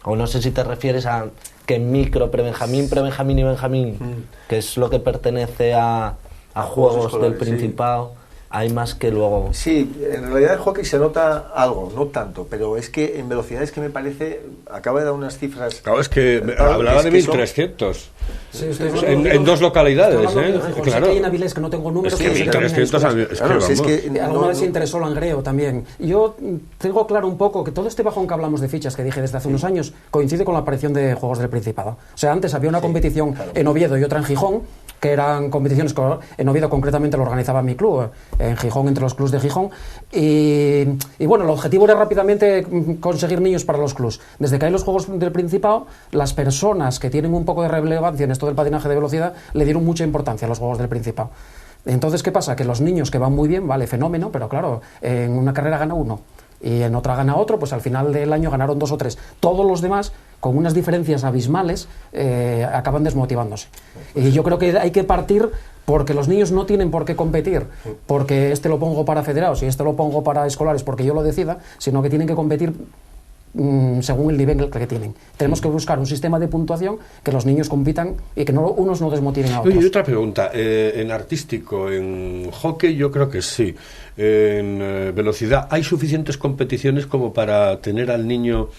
B: o no sé si te refieres a que en micro, prebenjamín y benjamín, que es lo que pertenece a juegos del Principado, sí. Hay más que luego... Sí,
E: en realidad en hockey se nota algo, no tanto, pero es que en velocidades que me parece... Acaba de dar unas cifras...
A: Claro, es que hablaba de 1.300. Sí, en 2 localidades,
C: claro. Hay en Avilés, que no tengo números...
A: Es que 1.300...
C: Alguna vez se interesó Langreo también. Yo tengo claro un poco que todo este bajón que hablamos de fichas que dije desde hace unos años coincide con la aparición de Juegos del Principado. O sea, antes había una competición en Oviedo y otra en Gijón, que eran competiciones que en Oviedo concretamente lo organizaba mi club, en Gijón, entre los clubs de Gijón, y bueno, el objetivo era rápidamente conseguir niños para los clubs. Desde que hay los Juegos del Principado, las personas que tienen un poco de relevancia en esto del patinaje de velocidad le dieron mucha importancia a los Juegos del Principado. Entonces, ¿qué pasa? Que los niños que van muy bien, vale, fenómeno, pero claro, en una carrera gana uno y en otra gana otro, pues al final del año ganaron 2 o 3. Todos los demás, con unas diferencias abismales, acaban desmotivándose. Y yo creo que hay que partir porque los niños no tienen por qué competir, porque este lo pongo para federados y este lo pongo para escolares porque yo lo decida, sino que tienen que competir según el nivel que tienen. Tenemos que buscar un sistema de puntuación que los niños compitan y que unos no desmotiven a otros.
A: Y otra pregunta, en artístico, en hockey yo creo que sí, en velocidad, ¿hay suficientes competiciones como para tener al niño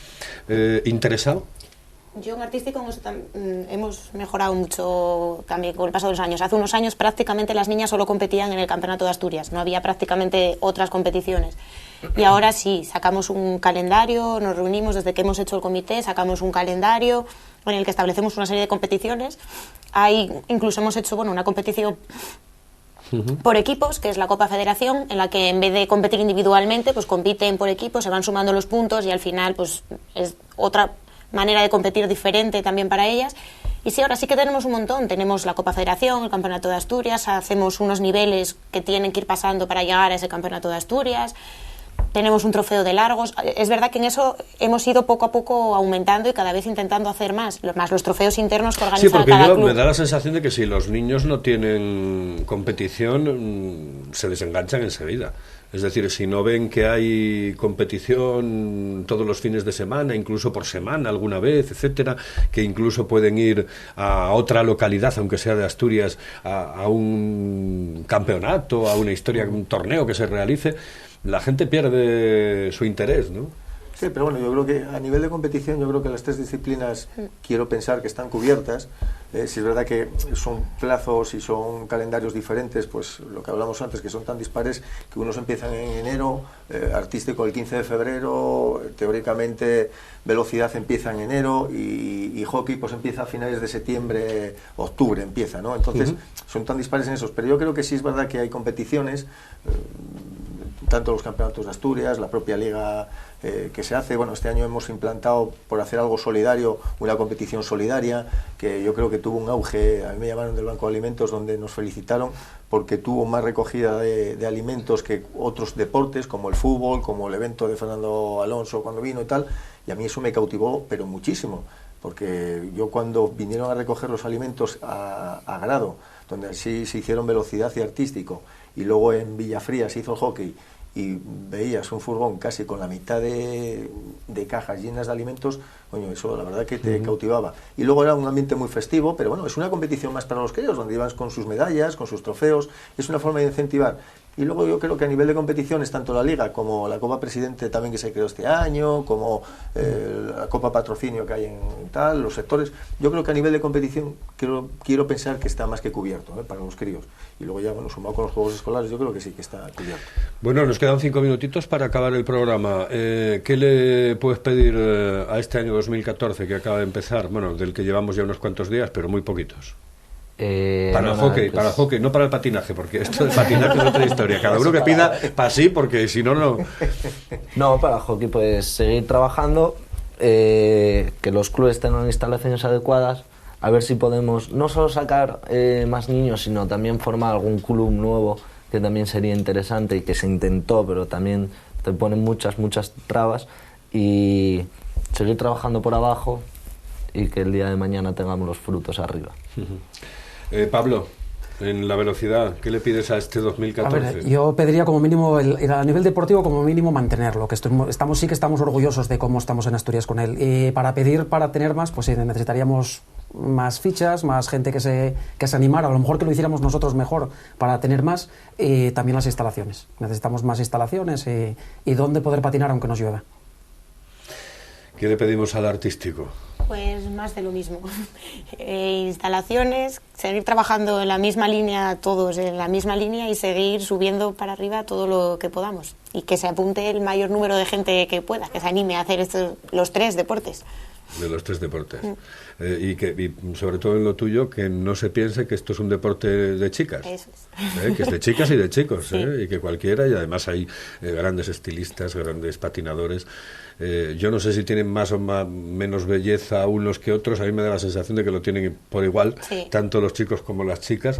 A: interesado?
D: Yo en artístico hemos mejorado mucho también con el paso de los años. Hace unos años prácticamente las niñas solo competían en el Campeonato de Asturias, no había prácticamente otras competiciones. Y ahora sí, sacamos un calendario, nos reunimos desde que hemos hecho el comité, sacamos un calendario en el que establecemos una serie de competiciones. Incluso hemos hecho una competición por equipos, que es la Copa Federación, en la que en vez de competir individualmente, pues compiten por equipos, se van sumando los puntos y al final pues es otra manera de competir diferente también para ellas. Y sí, ahora sí que tenemos un montón. Tenemos la Copa Federación, el Campeonato de Asturias, hacemos unos niveles que tienen que ir pasando para llegar a ese Campeonato de Asturias. tenemos un trofeo de largos. Es verdad que en eso hemos ido poco a poco aumentando y cada vez intentando hacer más los trofeos internos que organiza cada club.
A: Sí, porque me da la sensación de que si los niños no tienen competición, se desenganchan enseguida. Es decir, si no ven que hay competición todos los fines de semana, incluso por semana alguna vez, etcétera, que incluso pueden ir a otra localidad, aunque sea de Asturias, a un campeonato, a una historia, un torneo que se realice, la gente pierde su interés, ¿no?
E: Sí, pero bueno, yo creo que a nivel de competición, yo creo que las tres disciplinas quiero pensar que están cubiertas. Si es verdad que son plazos y son calendarios diferentes, pues lo que hablamos antes, que son tan dispares, que unos empiezan en enero, artístico el 15 de febrero, teóricamente velocidad empieza en enero y hockey pues empieza a finales de septiembre, octubre empieza, ¿no? Entonces son tan dispares en esos, pero yo creo que sí es verdad que hay competiciones, tanto los campeonatos de Asturias, la propia liga que se hace. Bueno, este año hemos implantado, por hacer algo solidario, una competición solidaria que yo creo que tuvo un auge. A mí me llamaron del Banco de Alimentos, donde nos felicitaron porque tuvo más recogida de alimentos que otros deportes, como el fútbol, como el evento de Fernando Alonso cuando vino y tal, y a mí eso me cautivó, pero muchísimo, porque yo cuando vinieron a recoger los alimentos a Grado, donde así se hicieron velocidad y artístico, y luego en Villafría se hizo el hockey, y veías un furgón casi con la mitad de cajas llenas de alimentos, coño, eso la verdad que te cautivaba. Y luego era un ambiente muy festivo, pero bueno, es una competición más para los críos, donde ibas con sus medallas, con sus trofeos, es una forma de incentivar. Y luego yo creo que a nivel de competiciones, tanto la Liga como la Copa Presidente también que se creó este año, como la Copa Patrocinio que hay en tal, los sectores, yo creo que a nivel de competición quiero pensar que está más que cubierto para los críos. Y luego ya, bueno, sumado con los juegos escolares, yo creo que sí que está cubierto.
A: Bueno, nos quedan 5 minutitos para acabar el programa. ¿Qué le puedes pedir a este año 2014 que acaba de empezar? Bueno, del que llevamos ya unos cuantos días, pero muy poquitos. Para el hockey, para el hockey, no para el patinaje, porque esto del patinaje es otra historia. Cada uno que pida para sí, porque si no, no.
B: No, para el hockey, pues seguir trabajando, que los clubes tengan instalaciones adecuadas, a ver si podemos no solo sacar más niños, sino también formar algún club nuevo, que también sería interesante y que se intentó, pero también te ponen muchas trabas, y seguir trabajando por abajo y que el día de mañana tengamos los frutos arriba.
A: Pablo, en la velocidad, ¿qué le pides a este 2014?
C: A ver, yo pediría como mínimo, a nivel deportivo, como mínimo mantenerlo, que sí que estamos orgullosos de cómo estamos en Asturias con él. Y para tener más, pues necesitaríamos más fichas, más gente que se animara, a lo mejor que lo hiciéramos nosotros mejor para tener más, y también las instalaciones. Necesitamos más instalaciones y dónde poder patinar aunque nos llueva.
A: ¿Qué le pedimos al artístico?
D: Pues más de lo mismo. Instalaciones, seguir trabajando en la misma línea, todos en la misma línea, y seguir subiendo para arriba todo lo que podamos. Y que se apunte el mayor número de gente que pueda, que se anime a hacer los tres deportes.
A: De los tres deportes. Y sobre todo en lo tuyo, que no se piense que esto es un deporte de chicas. Eso es. Que es de chicas y de chicos, sí. Y que cualquiera, y además hay grandes estilistas, grandes patinadores. Yo no sé si tienen más o menos belleza unos que otros, a mí me da la sensación de que lo tienen por igual, sí, tanto los chicos como las chicas,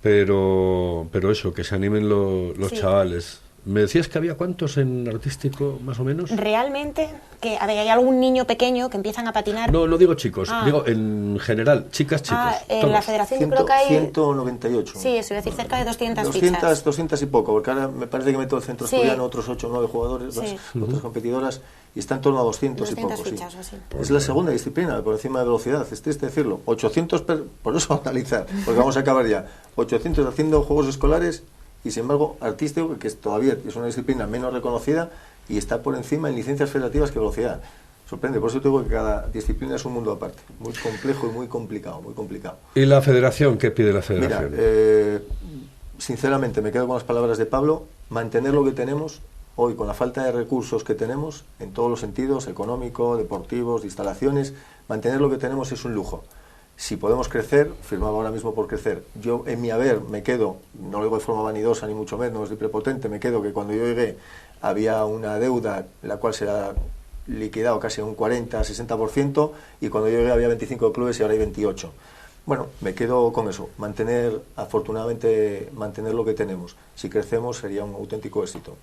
A: pero eso, que se animen los sí, chavales. ¿Me decías que había cuántos en artístico, más o menos?
D: Realmente, que hay algún niño pequeño que empiezan a patinar.
A: No digo chicos, digo en general, chicas, chicos.
D: En
A: todos.
D: La federación yo creo que hay
E: 198.
D: Sí, eso, es decir, cerca de 200 fichas.
E: 200 y poco, porque ahora me parece que meto el centro asturiano, otros 8 o 9 jugadores,
D: sí,
E: otras competidoras, y está en torno a 200 y poco.
D: Fichas,
E: sí.
D: Así.
E: Es la segunda disciplina, por encima de velocidad, es triste decirlo. 800, por eso analizar, porque vamos a acabar ya. 800 haciendo juegos escolares, y sin embargo artístico, que todavía es una disciplina menos reconocida y está por encima en licencias federativas que velocidad. Sorprende, por eso te digo que cada disciplina es un mundo aparte, muy complejo y muy complicado, muy complicado.
A: ¿Y la federación? ¿Qué pide la federación?
E: Mira, sinceramente me quedo con las palabras de Pablo, mantener lo que tenemos hoy con la falta de recursos que tenemos en todos los sentidos, económico, deportivos, de instalaciones, mantener lo que tenemos es un lujo. Si podemos crecer, firmaba ahora mismo por crecer. Yo, en mi haber, me quedo, no lo digo de forma vanidosa ni mucho menos, no estoy prepotente, me quedo que cuando yo llegué había una deuda la cual se ha liquidado casi un 40-60%, y cuando yo llegué había 25 clubes y ahora hay 28. Bueno, me quedo con eso, afortunadamente mantener lo que tenemos. Si crecemos sería un auténtico éxito.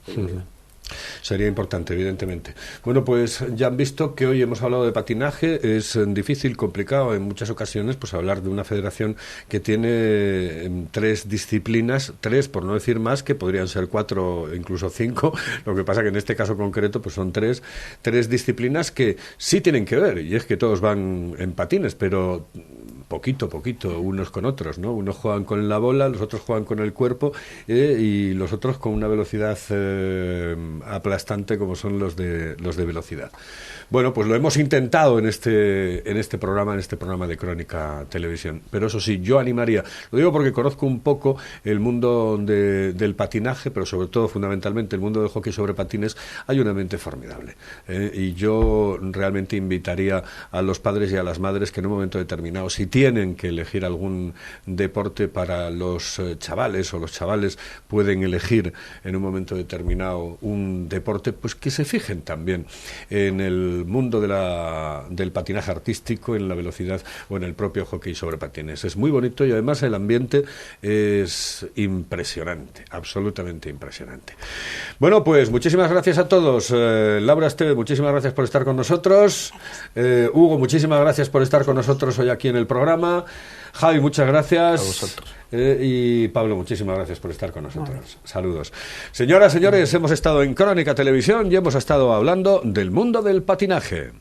A: Sería importante, evidentemente. Bueno, pues ya han visto que hoy hemos hablado de patinaje. Es difícil, complicado en muchas ocasiones pues hablar de una federación que tiene 3 disciplinas, 3 por no decir más, que podrían ser 4 o incluso 5. Lo que pasa que en este caso concreto pues son 3 disciplinas que sí tienen que ver, y es que todos van en patines, pero poquito, unos con otros, ¿no? Unos juegan con la bola, los otros juegan con el cuerpo y los otros con una velocidad aplastante como son los de velocidad. Bueno, pues lo hemos intentado en este programa de Crónica Televisión. Pero eso sí, yo animaría, lo digo porque conozco un poco el mundo del patinaje, pero sobre todo, fundamentalmente, el mundo del hockey sobre patines. Hay una mente formidable. Y yo realmente invitaría a los padres y a las madres que en un momento determinado, si tienen que elegir algún deporte para los chavales, o los chavales pueden elegir en un momento determinado un deporte, pues que se fijen también en el mundo del patinaje artístico, en la velocidad o en el propio hockey sobre patines. Es muy bonito y además el ambiente es impresionante, absolutamente impresionante. Bueno, pues muchísimas gracias a todos. Laura Esteve, muchísimas gracias por estar con nosotros. Hugo, muchísimas gracias por estar con nosotros hoy aquí en el programa. Javi, muchas gracias.
B: A vosotros.
A: Y Pablo, muchísimas gracias por estar con nosotros. Vale. Saludos. Señoras, señores, hemos estado en Crónica Televisión y hemos estado hablando del mundo del patinaje.